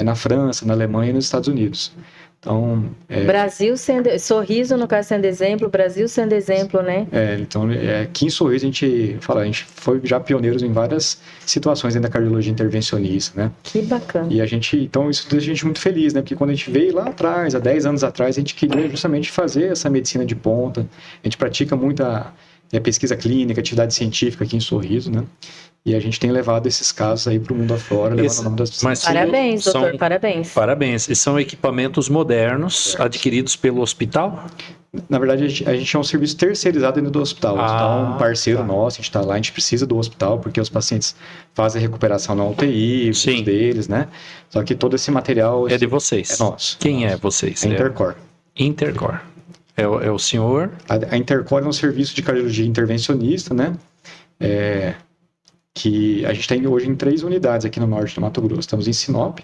na França, na Alemanha e nos Estados Unidos. Então, Brasil sendo... Sorriso, no caso, sendo exemplo, Brasil sendo exemplo, né? Então, aqui em Sorriso, a gente foi já pioneiros em várias situações dentro da cardiologia intervencionista, né? Que bacana. E então, isso deixa a gente muito feliz, né? Porque quando a gente veio lá atrás, há 10 anos atrás, a gente queria justamente fazer essa medicina de ponta. A gente pratica muita... pesquisa clínica, atividade científica aqui em Sorriso, né? E a gente tem levado esses casos aí para o mundo afora, levando o nome das pessoas. Parabéns, doutor, parabéns. Parabéns. E são equipamentos modernos, adquiridos pelo hospital? Na verdade, a gente é um serviço terceirizado dentro do hospital. O hospital é um parceiro nosso, a gente está lá, a gente precisa do hospital, porque os pacientes fazem a recuperação na UTI, muitos deles, né? Só que todo esse material... É de vocês? É nosso. Quem é vocês? É Intercor. Intercor. É o senhor? A Intercor é um serviço de cardiologia intervencionista, né? Que a gente tem hoje em 3 unidades aqui no norte do Mato Grosso. Estamos em Sinop,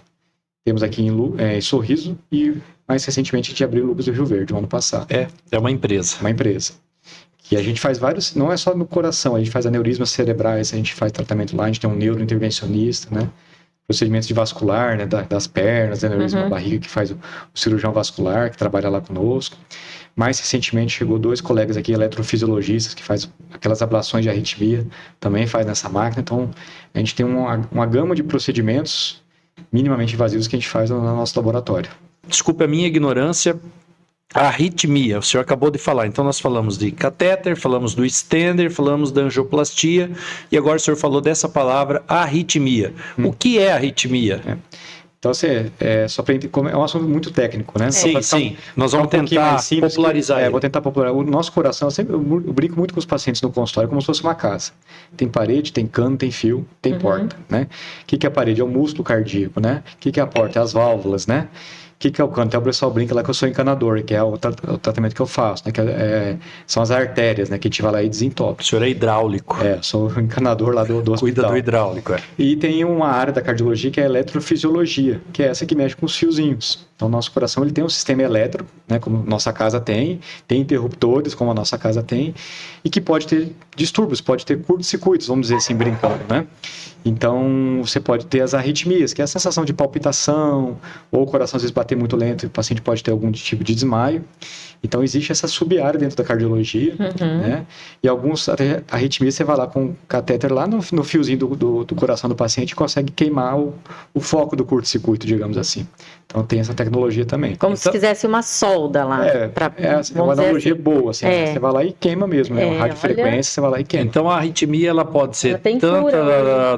temos aqui em Sorriso e mais recentemente a gente abriu Lucas do Rio Verde, no ano passado. É uma empresa. Uma empresa. E a gente faz vários, não é só no coração, a gente faz aneurismas cerebrais, a gente faz tratamento lá, a gente tem um neurointervencionista, né? Procedimentos de vascular, né? Das pernas, aneurisma da barriga, que faz o cirurgião vascular, que trabalha lá conosco. Mais recentemente chegou 2 colegas aqui, eletrofisiologistas, que faz aquelas ablações de arritmia, também faz nessa máquina. Então, a gente tem uma gama de procedimentos minimamente invasivos que a gente faz no nosso laboratório. Desculpe a minha ignorância, a arritmia, o senhor acabou de falar. Então, nós falamos de catéter, falamos do stender, falamos da angioplastia, e agora o senhor falou dessa palavra, arritmia. O que é arritmia? Então, só para entender, é um assunto muito técnico, né? Sim. Nós vamos tentar popularizar ele. Vou tentar popularizar. O nosso coração, eu brinco muito com os pacientes no consultório como se fosse uma casa. Tem parede, tem cano, tem fio, tem porta, né? O que é a parede? É o músculo cardíaco, né? O que é a porta? É as válvulas, né? O que é o cano? Até o pessoal brinca lá que eu sou encanador, que é o tratamento que eu faço, né? São as artérias, né? Que a gente vai lá e desentope. O senhor é hidráulico. Eu sou o encanador lá do hospital. Cuida do hidráulico, E tem uma área da cardiologia que é a eletrofisiologia, que é essa que mexe com os fiozinhos. Então, nosso coração ele tem um sistema elétrico, né, como nossa casa tem interruptores, como a nossa casa tem, e que pode ter distúrbios, pode ter curtos-circuitos, vamos dizer assim, brincando, né? Então, você pode ter as arritmias, que é a sensação de palpitação, ou o coração às vezes bater muito lento e o paciente pode ter algum tipo de desmaio. Então, existe essa sub-área dentro da cardiologia, né? E alguns arritmias, você vai lá com o catéter lá no fiozinho do coração do paciente e consegue queimar o foco do curto-circuito, digamos assim. Então, tem essa tecnologia também. Como então, se fizesse uma solda lá. é uma analogia boa, assim, né? Você vai lá e queima mesmo, né? Uma radiofrequência, você vai lá e queima. Então, a arritmia, ela pode ser tanto cura,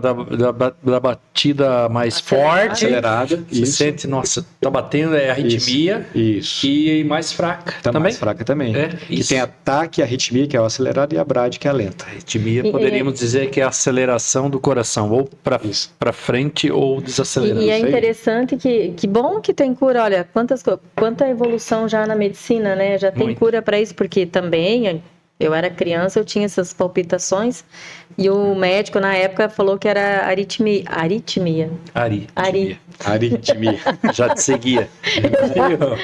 da batida mais forte, acelerada, você sente, nossa, tá batendo, é arritmia, isso. E mais fraca também. Mais fraca também. Que tem ataque, a arritmia, que é o acelerado, e a brade, que é a lenta. A arritmia, poderíamos dizer que é a aceleração do coração, ou para frente ou desacelerando. E é interessante que bom que tem cura, olha, quanta evolução já na medicina, né? Já tem cura para isso, porque também eu era criança, eu tinha essas palpitações e o médico na época falou que era aritmia. Aritmia. Já te seguia.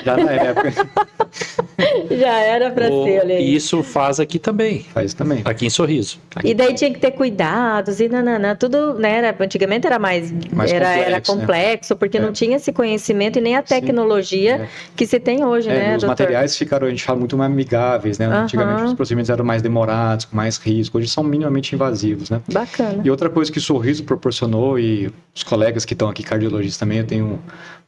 Já na época. Já era para ser, olha aí. E isso faz aqui também. Faz também. Aqui em Sorriso. E daí tinha que ter cuidados e tudo, né? Antigamente era mais complexo, porque não tinha esse conhecimento e nem a tecnologia que se tem hoje, né, os doutor? materiais ficaram, a gente fala, muito mais amigáveis, né? Antigamente os procedimentos eram mais demorados, com mais risco. Hoje são minimamente invasivos, né? Bacana. E outra coisa que o Sorriso proporcionou, e os colegas que estão aqui, cardiologistas também, eu tenho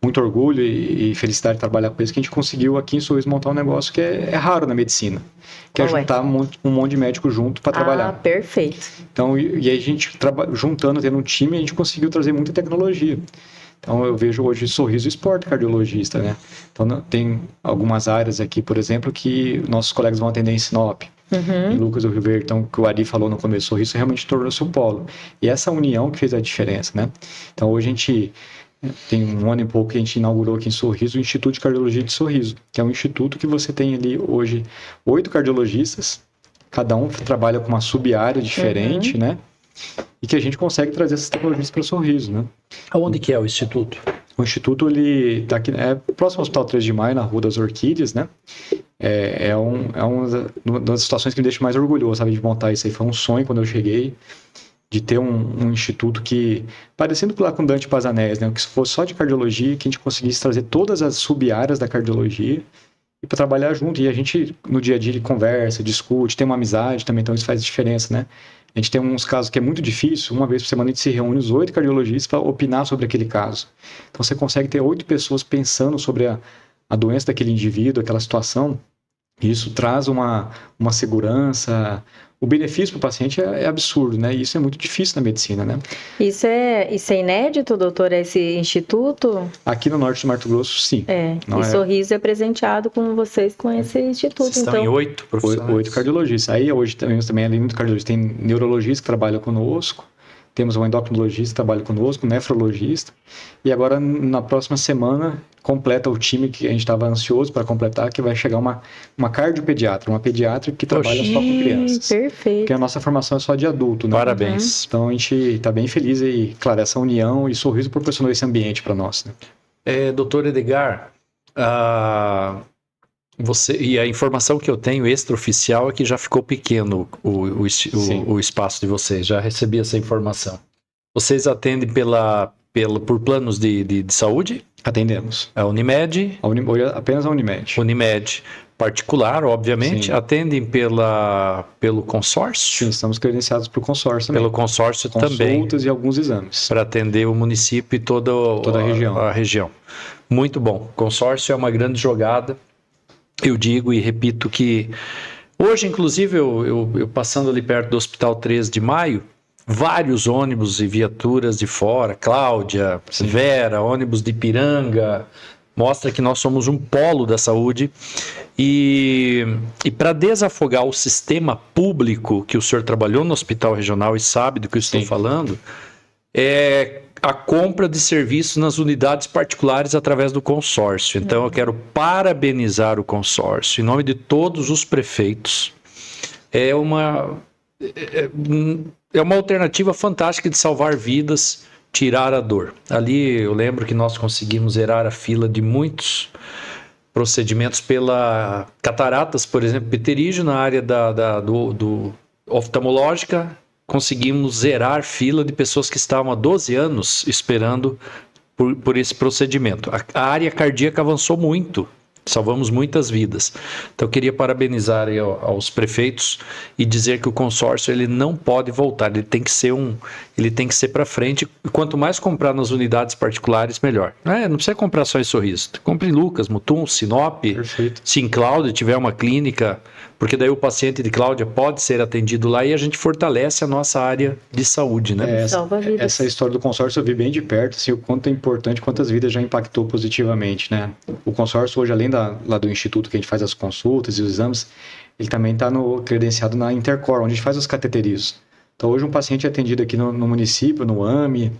muito orgulho e felicidade de trabalhar com eles, que a gente conseguiu aqui em Sorriso montar um negócio que é raro na medicina, que é juntar um monte de médico junto para trabalhar. Perfeito. Então, e aí a gente juntando, tendo um time, a gente conseguiu trazer muita tecnologia. Então, eu vejo hoje Sorriso Esporte cardiologista, né? Então, tem algumas áreas aqui, por exemplo, que nossos colegas vão atender em Sinop, em Lucas do Rio Verde. Então, que o Ari falou no começo, Sorriso realmente tornou-se um polo. E essa união que fez a diferença, né? Então, hoje a gente tem um ano e pouco que a gente inaugurou aqui em Sorriso o Instituto de Cardiologia de Sorriso, que é um instituto que você tem ali hoje 8 cardiologistas, cada um trabalha com uma sub-área diferente, né? E que a gente consegue trazer essas tecnologias para o Sorriso, né? Aonde que é o Instituto? O Instituto, ele está aqui, próximo ao Hospital 3 de Maio, na Rua das Orquídeas, né? É uma das situações que me deixa mais orgulhoso, sabe, de montar isso aí. Foi um sonho quando eu cheguei, de ter um instituto que, parecendo lá com Dante Pazzanese, né? Que fosse só de cardiologia, que a gente conseguisse trazer todas as sub-áreas da cardiologia e para trabalhar junto. E a gente, no dia a dia, conversa, discute, tem uma amizade também, então isso faz diferença, né? A gente tem uns casos que é muito difícil, uma vez por semana a gente se reúne os 8 cardiologistas para opinar sobre aquele caso. Então você consegue ter 8 pessoas pensando sobre a doença daquele indivíduo, aquela situação, e isso traz uma segurança. O benefício para o paciente é absurdo, né? E isso é muito difícil na medicina, né? Isso é inédito, doutor, esse instituto? Aqui no norte do Mato Grosso, sim. Sorriso é presenteado com vocês com esse instituto. Vocês estão em 8 profissionais? 8 cardiologistas. Aí hoje também além do cardiologista, tem neurologista que trabalha conosco, temos um endocrinologista que trabalha conosco, um nefrologista, e agora na próxima semana completa o time que a gente estava ansioso para completar, que vai chegar uma cardiopediatra, uma pediatra que trabalha só com crianças. Perfeito. Porque a nossa formação é só de adulto, né? Parabéns. Então a gente está bem feliz e, claro, essa união e Sorriso proporcionou esse ambiente para nós, né? Doutor Edgar, e a informação que eu tenho extraoficial é que já ficou pequeno o espaço de vocês, já recebi essa informação. Vocês atendem por planos de saúde? Atendemos. A Unimed? Apenas a Unimed. Unimed particular, obviamente. Sim. Atendem pelo consórcio? Sim, estamos credenciados para o consórcio também. Pelo consórcio também. Consultas e alguns exames. Para atender o município e toda a região. Muito bom. Consórcio é uma grande jogada. Eu digo e repito que hoje, inclusive, eu passando ali perto do Hospital 3 de Maio, vários ônibus e viaturas de fora, Cláudia, Vera, ônibus de Ipiranga, mostra que nós somos um polo da saúde e para desafogar o sistema público, que o senhor trabalhou no hospital regional e sabe do que eu estou falando, é a compra de serviços nas unidades particulares através do consórcio. Então eu quero parabenizar o consórcio em nome de todos os prefeitos. É uma alternativa fantástica de salvar vidas tirar a dor. Ali eu lembro que nós conseguimos zerar a fila de muitos procedimentos pela cataratas, por exemplo, pterígio, na área do oftalmológica, conseguimos zerar fila de pessoas que estavam há 12 anos esperando por esse procedimento. A área cardíaca avançou muito, salvamos muitas vidas. Então eu queria parabenizar aí aos prefeitos e dizer que o consórcio ele não pode voltar, ele tem que ser para frente. E quanto mais comprar nas unidades particulares, melhor. Não precisa comprar só em Sorriso. Compre em Lucas, Mutum, Sinop, Perfeito. se em Cláudia tiver uma clínica, porque daí o paciente de Cláudia pode ser atendido lá e a gente fortalece a nossa área de saúde, né? Salva vidas. Essa história do consórcio eu vi bem de perto, assim, o quanto é importante, quantas vidas já impactou positivamente, né? O consórcio hoje, além lá do instituto que a gente faz as consultas e os exames, ele também está credenciado na Intercor, onde a gente faz os cateterismos. Então hoje um paciente é atendido aqui no município, no AME,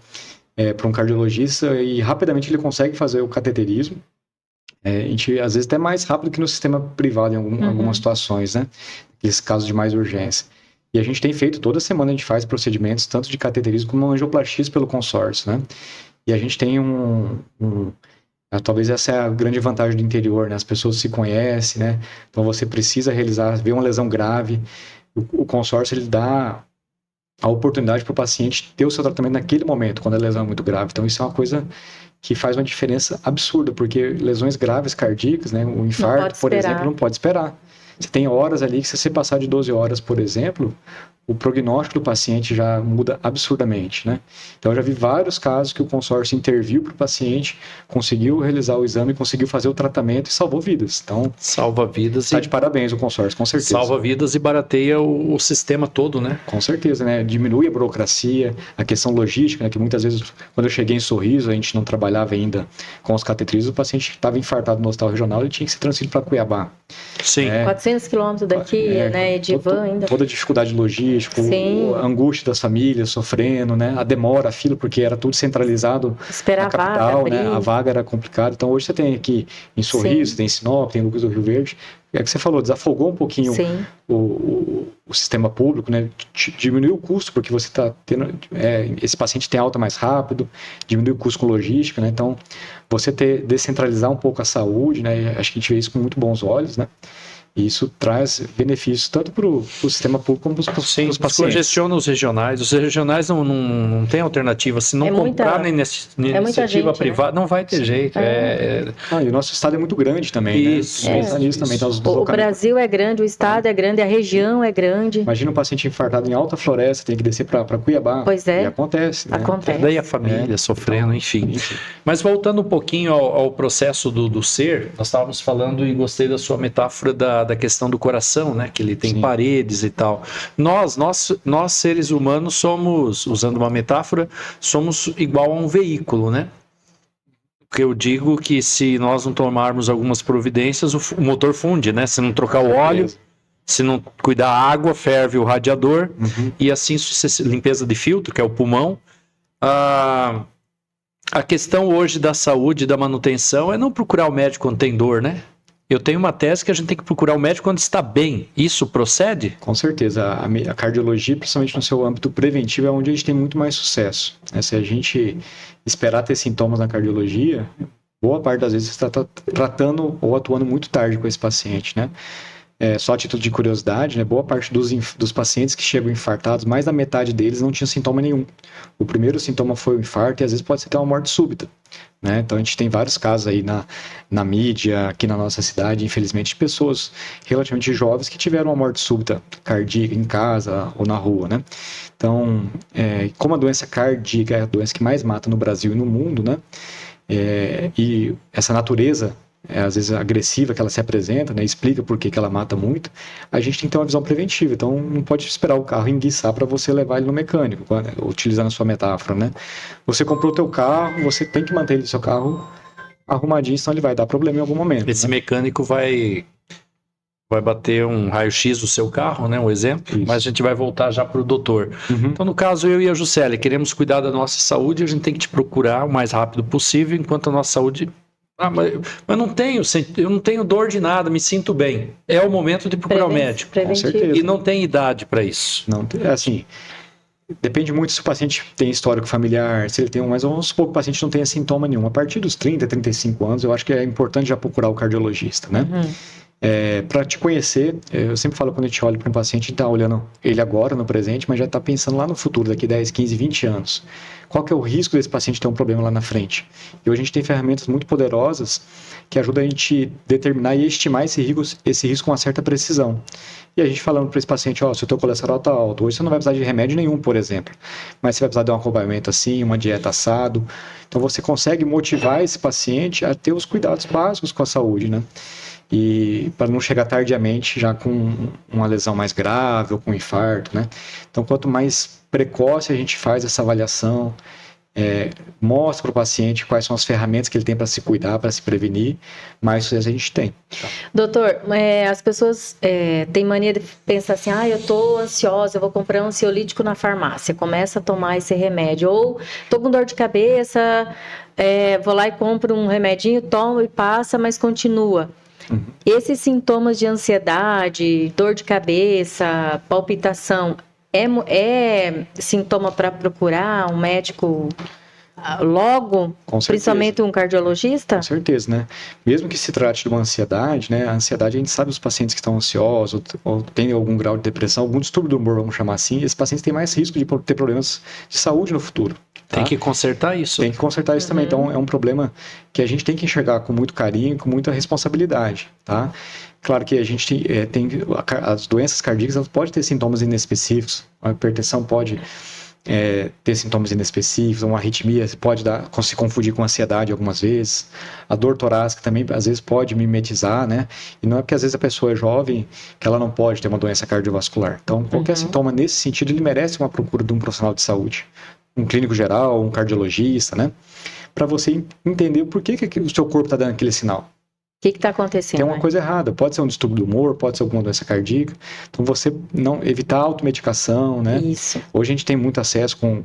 para um cardiologista, e rapidamente ele consegue fazer o cateterismo. A gente, às vezes, até mais rápido que no sistema privado em algumas situações, né? Nesses casos de mais urgência. E a gente tem feito, toda semana a gente faz procedimentos, tanto de cateterismo como angioplastia pelo consórcio, né? E a gente tem talvez essa é a grande vantagem do interior, né? As pessoas se conhecem, né? Então você precisa ver uma lesão grave. O consórcio, ele dá a oportunidade para o paciente ter o seu tratamento naquele momento, quando a lesão é muito grave. Então isso é uma coisa que faz uma diferença absurda, porque lesões graves cardíacas, né, o infarto, por exemplo, não pode esperar. Você tem horas ali que se você passar de 12 horas, por exemplo, o prognóstico do paciente já muda absurdamente, né? Então, eu já vi vários casos que o consórcio interviu para o paciente, conseguiu realizar o exame, conseguiu fazer o tratamento e salvou vidas. Então, salva vidas. Está de parabéns o consórcio, com certeza. Salva vidas e barateia o sistema todo, né? Com certeza, né? Diminui a burocracia, a questão logística, né? Que muitas vezes, quando eu cheguei em Sorriso, a gente não trabalhava ainda com os catetrismos, o paciente estava infartado no hospital regional, ele tinha que ser transferido para Cuiabá. Sim. 400 quilômetros daqui, né? De van ainda. Toda a dificuldade logística, a angústia das famílias sofrendo, né? A demora, a fila, porque era tudo centralizado na capital, né? A vaga era complicada. Então hoje você tem aqui em Sorriso, você tem em Sinop, tem em Lucas do Rio Verde. É que você falou, desafogou um pouquinho o sistema público, né? Diminuiu o custo, porque você está tendo. Esse paciente tem alta mais rápido, diminuiu o custo com logística, né? Então, você descentralizar um pouco a saúde, né? Acho que a gente vê isso com muito bons olhos, né? E isso traz benefícios tanto para o sistema público como para os pacientes. Congestiona os regionais. Os regionais não têm alternativa. Se não comprar na iniciativa privada, não vai ter jeito. E o nosso estado é muito grande também, isso, né? Isso também. Então, o Brasil é grande, o estado é grande, a região é grande. Imagina um paciente infartado em Alta Floresta, tem que descer para Cuiabá. Pois é. E acontece. Né? Acontece. Daí a família sofrendo, enfim. Mas voltando um pouquinho ao processo do ser, nós estávamos falando e gostei da sua metáfora da questão do coração, né? Que ele tem paredes e tal. Nós seres humanos somos, usando uma metáfora, somos igual a um veículo, né? Porque eu digo que se nós não tomarmos algumas providências, o motor funde, né? Se não trocar o óleo, se não cuidar a água, ferve o radiador, e assim limpeza de filtro, que é o pulmão. A questão hoje da saúde e da manutenção é não procurar o médico quando tem dor, né? Eu tenho uma tese que a gente tem que procurar o médico quando está bem. Isso procede? Com certeza. A cardiologia, principalmente no seu âmbito preventivo, é onde a gente tem muito mais sucesso. Se a gente esperar ter sintomas na cardiologia, boa parte das vezes você está tratando ou atuando muito tarde com esse paciente, né? Só a título de curiosidade, né? Boa parte dos pacientes que chegam infartados, mais da metade deles não tinha sintoma nenhum. O primeiro sintoma foi o infarto e às vezes pode ser até uma morte súbita. Né? Então a gente tem vários casos aí na mídia, aqui na nossa cidade, infelizmente, de pessoas relativamente jovens que tiveram uma morte súbita cardíaca em casa ou na rua, né? Então, como a doença cardíaca é a doença que mais mata no Brasil e no mundo, né? E essa natureza às vezes agressiva que ela se apresenta, né, explica por que ela mata muito, a gente tem que ter uma visão preventiva. Então não pode esperar o carro enguiçar para você levar ele no mecânico, utilizando a sua metáfora, né? Você comprou o teu carro, você tem que manter o seu carro arrumadinho, senão ele vai dar problema em algum momento. Esse mecânico vai bater um raio-x do seu carro, né, um exemplo, mas a gente vai voltar já para o doutor. Então, no caso, eu e a Juscelia queremos cuidar da nossa saúde, a gente tem que te procurar o mais rápido possível, enquanto a nossa saúde... mas eu não tenho dor de nada, me sinto bem. É o momento de procurar o médico. Com certeza. E não tem idade para isso. Não, assim, Depende muito se o paciente tem histórico familiar, se ele tem mas vamos supor que o paciente não tenha sintoma nenhum. A partir dos 30, 35 anos, eu acho que é importante já procurar o cardiologista, né? Para te conhecer, eu sempre falo quando a gente olha para um paciente, a gente está olhando ele agora, no presente, mas já está pensando lá no futuro, daqui 10, 15, 20 anos. Qual que é o risco desse paciente ter um problema lá na frente? E hoje a gente tem ferramentas muito poderosas que ajudam a gente determinar e estimar esse risco com uma certa precisão. E a gente falando para esse paciente, se o teu colesterol está alto, hoje você não vai precisar de remédio nenhum, por exemplo, mas você vai precisar de um acompanhamento assim, uma dieta assado. Então você consegue motivar esse paciente a ter os cuidados básicos com a saúde, né? E para não chegar tardiamente já com uma lesão mais grave ou com um infarto, né? Então, quanto mais precoce a gente faz essa avaliação, mostra para o paciente quais são as ferramentas que ele tem para se cuidar, para se prevenir, mais sucesso a gente tem. Doutor, as pessoas têm mania de pensar assim, eu tô ansiosa, eu vou comprar um ansiolítico na farmácia, começa a tomar esse remédio, ou tô com dor de cabeça, vou lá e compro um remedinho, tomo e passa, mas continua. Esses sintomas de ansiedade, dor de cabeça, palpitação, é sintoma para procurar um médico logo? Principalmente um cardiologista? Com certeza, né? Mesmo que se trate de uma ansiedade, né? A ansiedade, a gente sabe os pacientes que estão ansiosos ou têm algum grau de depressão, algum distúrbio do humor, vamos chamar assim, esses pacientes têm mais risco de ter problemas de saúde no futuro. Tá? Tem que consertar isso. Tem que consertar isso também. Então, é um problema que a gente tem que enxergar com muito carinho, com muita responsabilidade, tá? Claro que a gente tem as doenças cardíacas, elas podem ter sintomas inespecíficos. A hipertensão pode ter sintomas inespecíficos, uma arritmia pode se confundir com ansiedade algumas vezes. A dor torácica também, às vezes, pode mimetizar, né? E não é porque, às vezes, a pessoa é jovem que ela não pode ter uma doença cardiovascular. Então, qualquer sintoma nesse sentido, ele merece uma procura de um profissional de saúde. Um clínico geral, um cardiologista, né? Para você entender por que o seu corpo está dando aquele sinal. O que está acontecendo? Tem uma coisa errada. Pode ser um distúrbio do humor, pode ser alguma doença cardíaca. Então, você não evitar a automedicação, né? Isso. Hoje a gente tem muito acesso com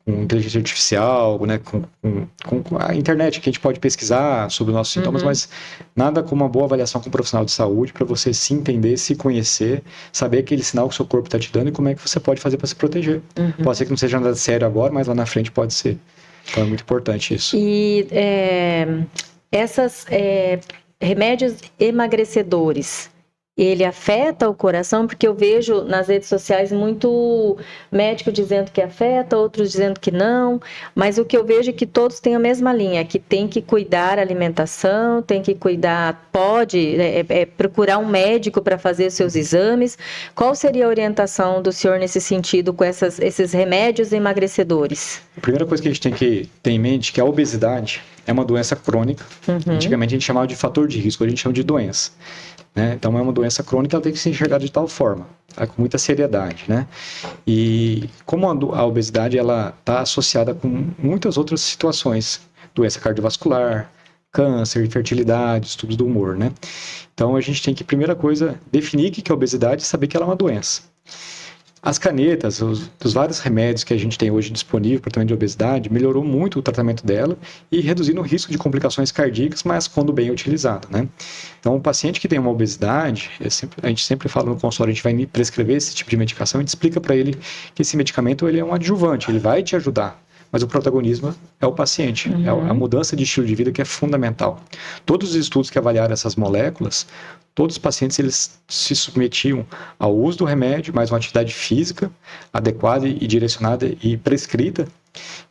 inteligência artificial, né? Com a internet, que a gente pode pesquisar sobre os nossos sintomas, mas nada como uma boa avaliação com um profissional de saúde para você se entender, se conhecer, saber aquele sinal que o seu corpo está te dando e como é que você pode fazer para se proteger. Pode ser que não seja nada sério agora, mas lá na frente pode ser. Então, é muito importante isso. E essas remédios emagrecedores, ele afeta o coração? Porque eu vejo nas redes sociais muito médico dizendo que afeta, outros dizendo que não, mas o que eu vejo é que todos têm a mesma linha, que tem que cuidar da alimentação, tem que cuidar, procurar um médico para fazer os seus exames. Qual seria a orientação do senhor nesse sentido com esses remédios emagrecedores? A primeira coisa que a gente tem que ter em mente é que a obesidade é uma doença crônica. Antigamente a gente chamava de fator de risco, hoje a gente chama de doença. Né? Então é uma doença crônica, ela tem que ser enxergada de tal forma, tá? Com muita seriedade, né? E como a obesidade ela está associada com muitas outras situações, doença cardiovascular, câncer, infertilidade, distúrbios do humor, né? Então a gente tem que, primeira coisa, definir o que é obesidade e saber que ela é uma doença. As canetas, os vários remédios que a gente tem hoje disponível para tratamento de obesidade, melhorou muito o tratamento dela e reduzindo o risco de complicações cardíacas, mas quando bem utilizado, né? Então, o paciente que tem uma obesidade, a gente sempre fala no consultório, a gente vai prescrever esse tipo de medicação, a gente explica para ele que esse medicamento ele é um adjuvante, ele vai te ajudar, mas o protagonismo é o paciente, é a mudança de estilo de vida que é fundamental. Todos os estudos que avaliaram essas moléculas, todos os pacientes eles se submetiam ao uso do remédio, mais uma atividade física adequada e direcionada e prescrita,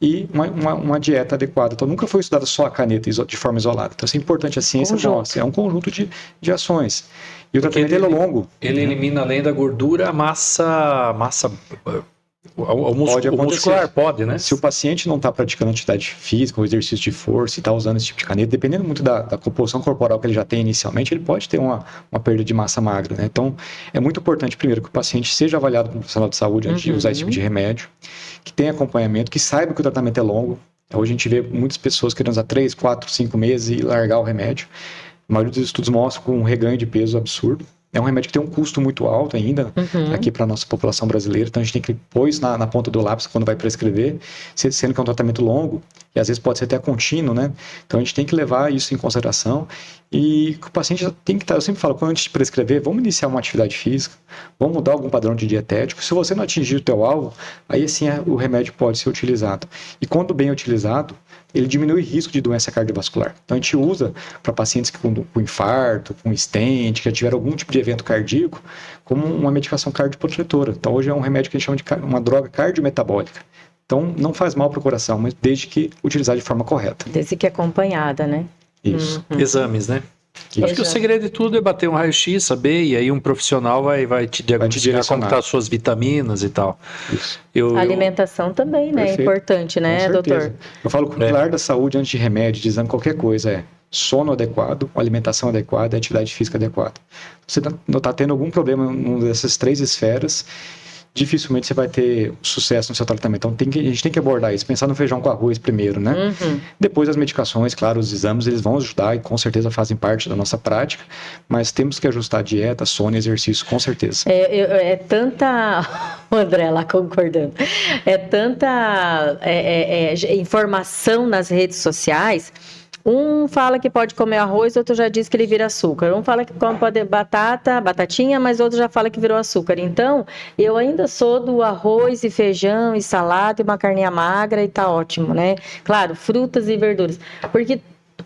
e uma dieta adequada. Então, nunca foi estudada só a caneta de forma isolada. Então, isso é importante, a ciência mostra. É um conjunto de ações. E o tratamento ele é longo. Ele elimina, além da gordura, a massa o muscular pode, né? Se o paciente não está praticando atividade física ou exercício de força e está usando esse tipo de caneta, dependendo muito da composição corporal que ele já tem inicialmente, ele pode ter uma perda de massa magra, né? Então, é muito importante, primeiro, que o paciente seja avaliado por um profissional de saúde antes de usar esse tipo de remédio, que tenha acompanhamento, que saiba que o tratamento é longo. Hoje a gente vê muitas pessoas querendo usar 3, 4, 5 meses e largar o remédio. A maioria dos estudos mostra com um reganho de peso absurdo. É um remédio que tem um custo muito alto ainda aqui para a nossa população brasileira, então a gente tem que pôr isso na ponta do lápis quando vai prescrever, sendo que é um tratamento longo, e às vezes pode ser até contínuo, né? Então a gente tem que levar isso em consideração e o paciente tem que estar, eu sempre falo, quando a gente prescrever, vamos iniciar uma atividade física, vamos mudar algum padrão de dietético, se você não atingir o teu alvo, aí sim o remédio pode ser utilizado. E quando bem utilizado, ele diminui o risco de doença cardiovascular. Então a gente usa para pacientes com infarto, com stent, que já tiveram algum tipo de evento cardíaco, como uma medicação cardioprotetora. Então hoje é um remédio que a gente chama de uma droga cardiometabólica. Então não faz mal para o coração, mas desde que utilizar de forma correta. Desde que acompanhada, né? Isso. Exames, né? Acho que o segredo de tudo é bater um raio-x, saber, e aí um profissional vai te diagnosticar como estão as suas vitaminas e tal. Isso. A alimentação também, né? É importante, né, doutor? Eu falo que o pilar da saúde antes de remédio, de exame, qualquer coisa é sono adequado, alimentação adequada e atividade física adequada. Se você não está tendo algum problema em uma dessas 3 esferas, dificilmente você vai ter sucesso no seu tratamento. Então a gente tem que abordar isso, pensar no feijão com arroz primeiro, né? Depois as medicações, claro, os exames, eles vão ajudar e com certeza fazem parte da nossa prática, mas temos que ajustar a dieta, sono e exercício, com certeza. É tanta... O André lá concordando. É tanta informação nas redes sociais. Um fala que pode comer arroz, outro já diz que ele vira açúcar. Um fala que come batatinha, mas outro já fala que virou açúcar. Então, eu ainda sou do arroz e feijão e salada e uma carninha magra e tá ótimo, né? Claro, frutas e verduras. Porque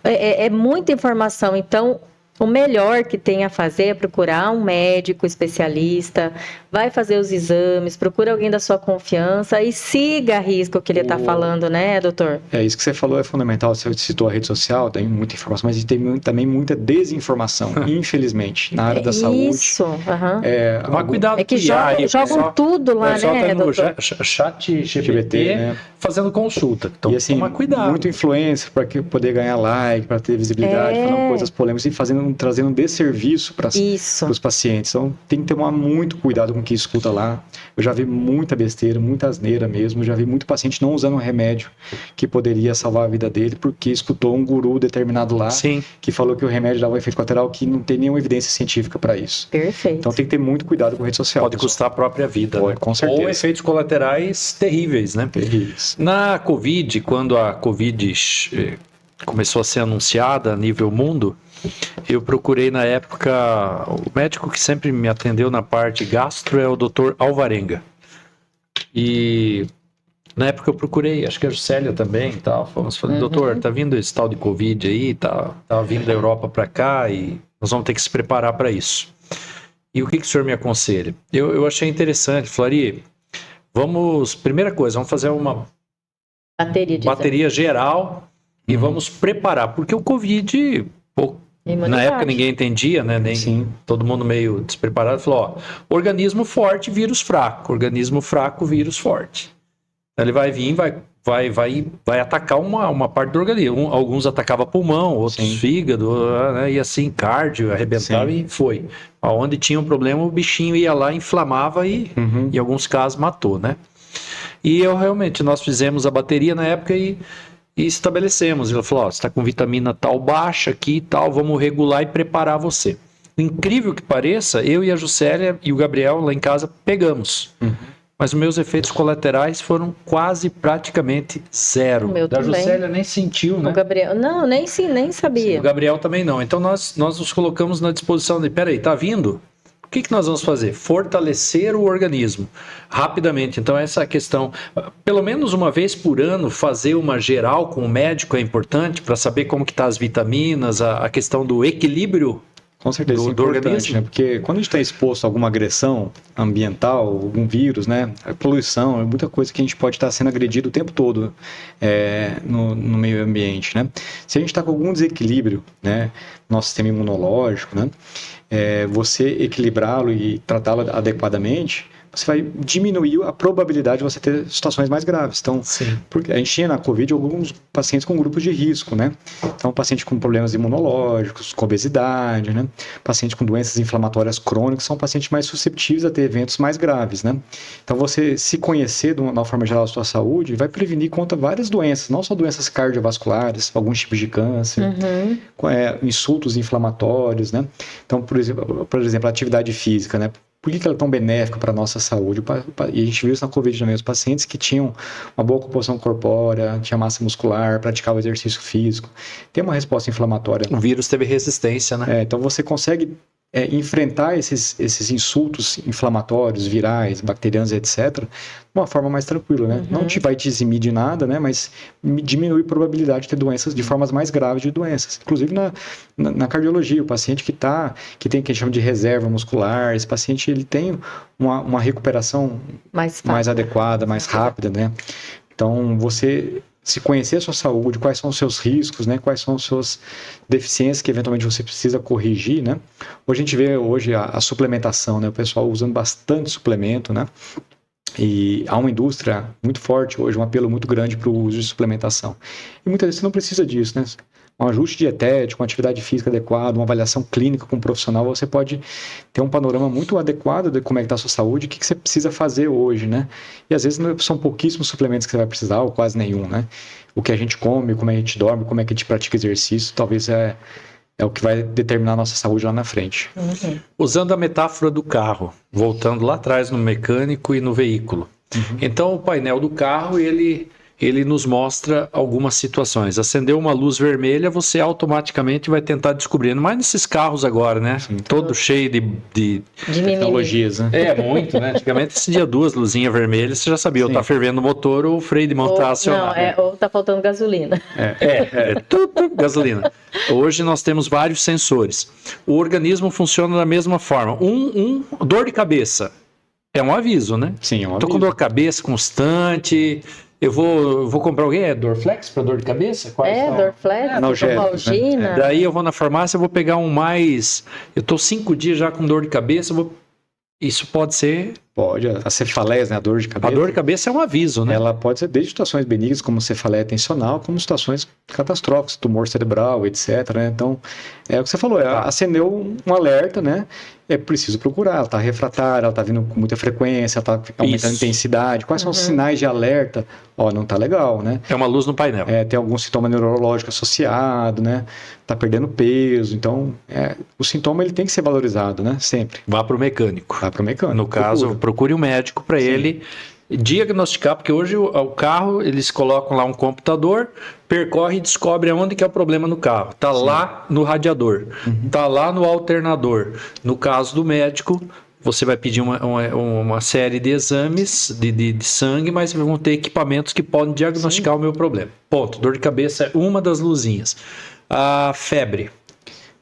é muita informação, então... O melhor que tem a fazer é procurar um médico especialista, vai fazer os exames, procura alguém da sua confiança e siga a risca o que ele está falando, né, doutor? Isso que você falou é fundamental. Você citou a rede social, tem muita informação, mas tem também muita desinformação, infelizmente, na área da saúde. Isso, tomar cuidado. É que jogam tudo lá, né, doutor? Chat GPT, né? Fazendo consulta. Então, e assim, tomar cuidado. Muito influência para poder ganhar like, para ter visibilidade, falando coisas polêmicas e trazendo um desserviço para os pacientes. Então, tem que tomar muito cuidado com o que escuta lá. Eu já vi muita besteira, muita asneira mesmo. Eu já vi muito paciente não usando um remédio que poderia salvar a vida dele porque escutou um guru determinado lá que falou que o remédio dava um efeito colateral que não tem nenhuma evidência científica para isso. Perfeito. Então, tem que ter muito cuidado com a rede social. Pode custar a própria vida. Pode, com certeza. Ou efeitos colaterais terríveis, né? Terríveis. Na Covid, quando a Covid começou a ser anunciada a nível mundo, eu procurei na época, o médico que sempre me atendeu na parte gastro é o Dr. Alvarenga. E na época eu procurei, acho que a Juscelia também e tal, fomos falando, doutor, tá vindo esse tal de Covid aí, tá vindo da Europa para cá e nós vamos ter que se preparar para isso. E o que o senhor me aconselha? Eu achei interessante, Flori, primeira coisa, vamos fazer uma bateria geral e vamos preparar, porque o Covid, na época ninguém entendia, né? Nem todo mundo meio despreparado, falou, organismo forte, vírus fraco, organismo fraco, vírus forte. Ele vai vir, vai atacar uma parte do organismo. Alguns atacavam pulmão, outros fígado, né? E assim, cardio, arrebentava e foi. Onde tinha um problema, o bichinho ia lá, inflamava e em alguns casos matou, né? E nós fizemos a bateria na época e estabelecemos. Ele falou, você está com vitamina tal baixa aqui e tal, vamos regular e preparar você. Incrível que pareça, eu e a Juscelia e o Gabriel lá em casa pegamos. Mas os meus efeitos colaterais foram praticamente zero. Da Juscelia nem sentiu, né? O Gabriel, não, nem sabia. O Gabriel também não. Então nós nos colocamos na disposição de, peraí, tá vindo? O que nós vamos fazer? Fortalecer o organismo rapidamente. Então essa questão, pelo menos uma vez por ano, fazer uma geral com o médico é importante para saber como que tá as vitaminas, a questão do equilíbrio. Com certeza, do organismo, né? Porque quando a gente está exposto a alguma agressão ambiental, algum vírus, né? A poluição, é muita coisa que a gente pode estar sendo agredido o tempo todo no meio ambiente, né? Se a gente está com algum desequilíbrio, né? Nosso sistema imunológico, né? Você equilibrá-lo e tratá-lo adequadamente, você vai diminuir a probabilidade de você ter situações mais graves. Então, porque a gente tinha na Covid alguns pacientes com grupos de risco, né? Então, paciente com problemas imunológicos, com obesidade, né? Paciente com doenças inflamatórias crônicas são pacientes mais susceptíveis a ter eventos mais graves, né? Então, você se conhecer de uma forma geral da sua saúde vai prevenir contra várias doenças, não só doenças cardiovasculares, alguns tipos de câncer, insultos inflamatórios, né? Então, por exemplo, a atividade física, né? por que ela é tão benéfica para a nossa saúde? E a gente viu isso na Covid também, os pacientes que tinham uma boa composição corpórea, tinha massa muscular, praticavam exercício físico, tem uma resposta inflamatória. O vírus teve resistência, né? Então você consegue enfrentar esses insultos inflamatórios, virais, bacterianos, etc., de uma forma mais tranquila, né? Não vai te eximir de nada, né? Mas diminui a probabilidade de ter doenças, de formas mais graves de doenças. Inclusive na cardiologia, o paciente que tem o que a gente chama de reserva muscular, esse paciente ele tem uma recuperação mais adequada, mais rápida, né? Então, você se conhecer a sua saúde, quais são os seus riscos, né? Quais são as suas deficiências que eventualmente você precisa corrigir, né? Hoje a gente vê a suplementação, né? O pessoal usando bastante suplemento, né? E há uma indústria muito forte hoje, um apelo muito grande para o uso de suplementação. E muitas vezes você não precisa disso, né? Um ajuste dietético, uma atividade física adequada, uma avaliação clínica com um profissional, você pode ter um panorama muito adequado de como é que está a sua saúde, o que você precisa fazer hoje, né? E às vezes são pouquíssimos suplementos que você vai precisar, ou quase nenhum, né? O que a gente come, como a gente dorme, como é que a gente pratica exercício, talvez é o que vai determinar a nossa saúde lá na frente. Usando a metáfora do carro, voltando lá atrás no mecânico e no veículo. Então, o painel do carro, ele nos mostra algumas situações. Acendeu uma luz vermelha, você automaticamente vai tentar descobrir. Mas nesses carros agora, né? Sim. Todo cheio de tecnologias, né? Muito, né? Antigamente acendia 2 luzinhas vermelhas, você já sabia, ou tá fervendo o motor ou o freio de mão tá acionado. Ou tá faltando gasolina. Tudo gasolina. Hoje nós temos vários sensores. O organismo funciona da mesma forma. Dor de cabeça é um aviso, né? Sim, é um aviso. Tô com dor de cabeça constante. Eu vou comprar alguém? É Dorflex para dor de cabeça? Dorflex, analgésico, né? Daí eu vou na farmácia, eu vou pegar um mais... Eu tô 5 dias já com dor de cabeça, isso pode ser... Pode, a cefaleia, né, a dor de cabeça. A dor de cabeça é um aviso, né? Ela pode ser desde situações benignas, como cefaleia tensional, como situações catastróficas, tumor cerebral, etc, né? Então, é o que você falou, acendeu um alerta, né? É preciso procurar, ela está refratária, ela está vindo com muita frequência, ela está aumentando a intensidade. Quais são os sinais de alerta? Não está legal, né? É uma luz no painel. Tem algum sintoma neurológico associado, né? Está perdendo peso. Então, o sintoma ele tem que ser valorizado, né? Sempre. Vá para o mecânico. Vá para o mecânico. No caso, procure um médico para ele diagnosticar, porque hoje o carro, eles colocam lá um computador, percorre e descobre aonde que é o problema no carro. Tá lá no radiador, tá lá no alternador. No caso do médico, você vai pedir uma série de exames de sangue, mas vão ter equipamentos que podem diagnosticar o meu problema. Ponto. Dor de cabeça é uma das luzinhas. A febre.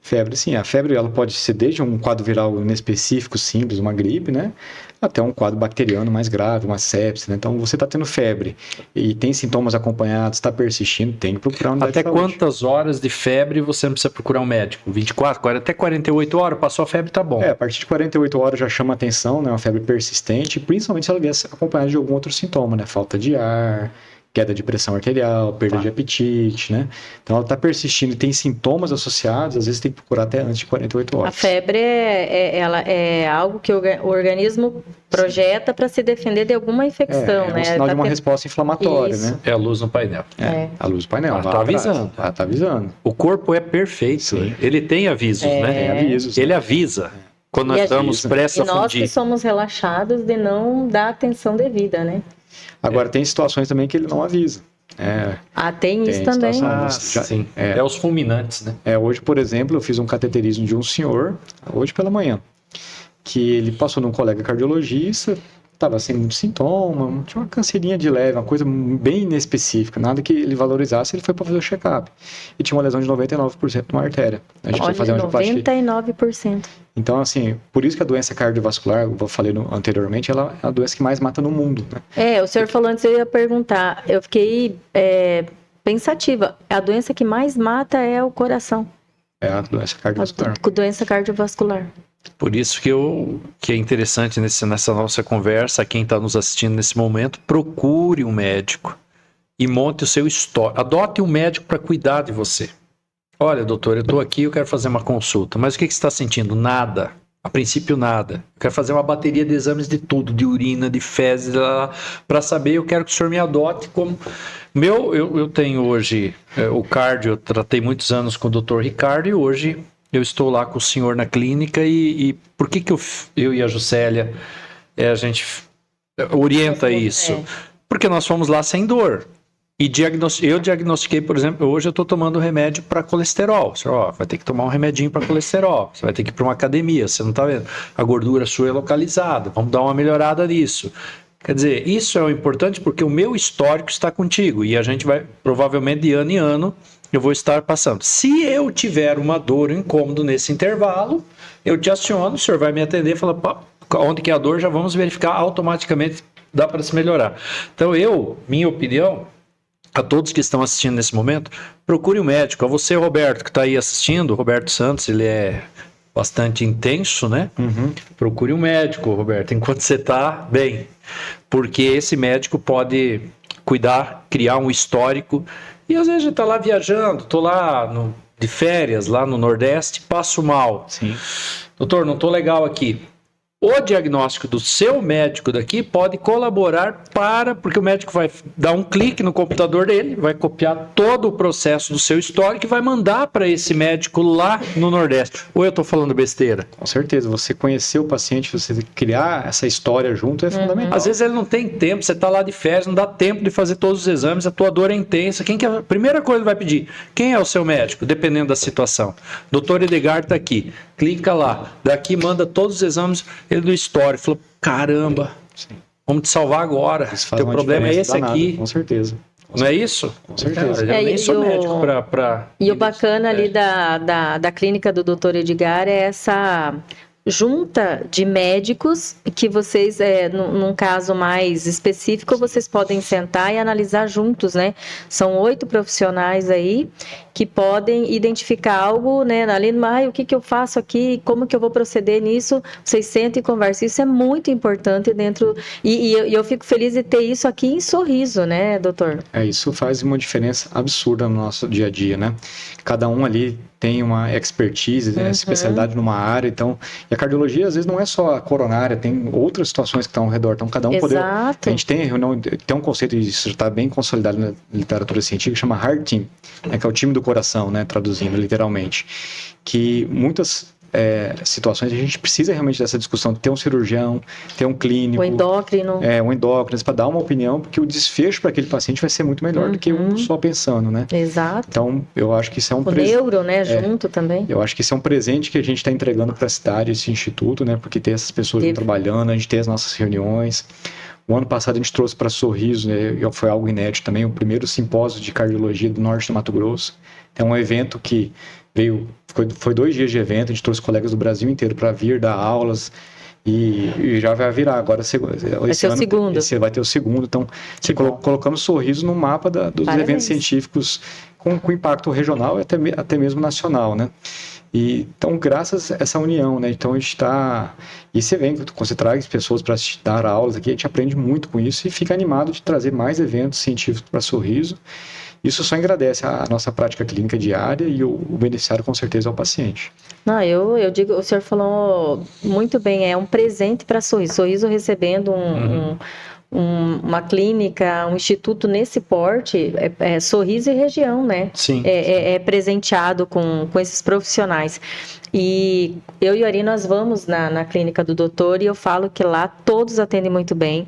Febre, sim. A febre ela pode ser desde um quadro viral inespecífico, simples, uma gripe, né? Até um quadro bacteriano mais grave, uma sepse, né? Então, você está tendo febre e tem sintomas acompanhados, está persistindo, tem que procurar uma unidade de saúde. Até quantas horas de febre você não precisa procurar um médico? 24, até 48 horas, passou a febre, tá bom. A partir de 48 horas já chama atenção, né? Uma febre persistente, principalmente se ela vier acompanhada de algum outro sintoma, né? Falta de ar, queda de pressão arterial, perda de apetite, né? Então, ela está persistindo e tem sintomas associados, às vezes tem que procurar até antes de 48 horas. A febre ela é algo que o organismo projeta para se defender de alguma infecção, né? É um sinal de uma resposta inflamatória, né? É a luz no painel. A luz do painel. Ela está avisando. Ela está avisando. O corpo é perfeito. Sim. Ele tem avisos, né? Tem avisos. Ele avisa. Quando nós estamos prestes a fundir. E nós que fundir. somos relaxados de não dar atenção devida, né? Agora, tem situações também que ele não avisa. Tem isso também. Sim. É os fulminantes, né? Hoje, por exemplo, eu fiz um cateterismo de um senhor, hoje pela manhã, que ele passou num colega cardiologista, estava sem muito sintoma, tinha uma canseirinha de leve, uma coisa bem inespecífica, nada que ele valorizasse, ele foi para fazer o check-up. E tinha uma lesão de 99% numa artéria. A gente precisa fazer uma angioplastia. 99%. Então, assim, por isso que a doença cardiovascular, eu falei anteriormente, ela é a doença que mais mata no mundo, né? O senhor falou antes, eu ia perguntar, eu fiquei pensativa, a doença que mais mata é o coração. É a doença cardiovascular. A doença cardiovascular. Por isso que é interessante nessa nossa conversa, quem está nos assistindo nesse momento, procure um médico e monte o seu histórico. Adote um médico para cuidar de você. Olha, doutor, eu estou aqui, eu quero fazer uma consulta, mas o que você está sentindo? Nada. A princípio, nada. Eu quero fazer uma bateria de exames de tudo, de urina, de fezes, para saber, eu quero que o senhor me adote como... Eu tenho hoje o cardio, eu tratei muitos anos com o Dr. Ricardo e hoje eu estou lá com o senhor na clínica e por que eu e a Juscelia, a gente orienta isso? Porque nós fomos lá sem dor. E eu diagnostiquei, por exemplo, hoje eu estou tomando remédio para colesterol. Você vai ter que tomar um remedinho para colesterol. Você vai ter que ir para uma academia. Você não está vendo? A gordura sua é localizada. Vamos dar uma melhorada nisso. Quer dizer, isso é o importante porque o meu histórico está contigo. E a gente vai, provavelmente, de ano em ano, eu vou estar passando. Se eu tiver uma dor, um incômodo nesse intervalo, eu te aciono, o senhor vai me atender e fala, onde que é a dor, já vamos verificar automaticamente, dá para se melhorar. Então minha opinião, a todos que estão assistindo nesse momento, procure um médico. A você, Roberto, que está aí assistindo, o Roberto Santos, ele é bastante intenso, né? Procure um médico, Roberto, enquanto você está bem. Porque esse médico pode cuidar, criar um histórico. E às vezes a gente está lá viajando, estou lá de férias, lá no Nordeste, passo mal. Sim. Doutor, não estou legal aqui. O diagnóstico do seu médico daqui pode colaborar porque o médico vai dar um clique no computador dele, vai copiar todo o processo do seu histórico e vai mandar para esse médico lá no Nordeste. Ou eu estou falando besteira? Com certeza, você conhecer o paciente, você criar essa história junto é fundamental. Às vezes ele não tem tempo, você está lá de férias, não dá tempo de fazer todos os exames, a tua dor é intensa. A primeira coisa que ele vai pedir? Quem é o seu médico? Dependendo da situação. Doutor Edgar está aqui. Clica lá. Daqui manda todos os exames, ele do histórico. Falou, caramba, Sim. Vamos te salvar agora. Teu problema é esse danada, aqui. Com certeza. Não é isso? Com certeza. Cara, eu nem sou médico para... E o bacana ali da clínica do Dr. Edgar é essa junta de médicos que vocês, num caso mais específico, vocês podem sentar e analisar juntos, né? São 8 profissionais aí que podem identificar algo, né? Ali, o que eu faço aqui? Como que eu vou proceder nisso? Vocês sentam e conversam. Isso é muito importante dentro... E eu fico feliz de ter isso aqui em Sorriso, né, doutor? Isso faz uma diferença absurda no nosso dia a dia, né? Cada um ali tem uma expertise, especialidade numa área, então... E a cardiologia, às vezes, não é só a coronária, tem outras situações que estão ao redor, então cada um poder... A gente tem um conceito, isso está bem consolidado na literatura científica, que chama Heart Team, né, que é o time do coração, né, traduzindo literalmente, que muitas situações a gente precisa realmente dessa discussão, de ter um cirurgião, ter um clínico... O endócrino. Um endócrino, para dar uma opinião, porque o desfecho para aquele paciente vai ser muito melhor do que um só pensando, né? Exato. Então, eu acho que isso é um presente. O neuro, né, junto também. Eu acho que isso é um presente que a gente está entregando para a cidade, esse instituto, né? Porque tem essas pessoas trabalhando, a gente tem as nossas reuniões. O ano passado a gente trouxe para Sorriso, né? Foi algo inédito também, o primeiro simpósio de cardiologia do Norte do Mato Grosso. É um evento que foi 2 dias de evento, a gente trouxe colegas do Brasil inteiro para vir dar aulas e já vai virar agora vai ser o segundo. Esse vai ter o segundo, então colocamos Sorriso no mapa dos eventos científicos com impacto regional e até mesmo nacional, né? E, então, graças a essa união, né? Então, a gente está... E quando você traz pessoas para dar aulas aqui, a gente aprende muito com isso e fica animado de trazer mais eventos científicos para Sorriso. Isso só engrandece a nossa prática clínica diária e o beneficiário, com certeza, é o paciente. Não, eu digo, o senhor falou muito bem, é um presente para Sorriso. Sorriso recebendo uma clínica, um instituto nesse porte, Sorriso e região, né? Sim. É presenteado com esses profissionais. E eu e o Ari, nós vamos na clínica do doutor e eu falo que lá todos atendem muito bem.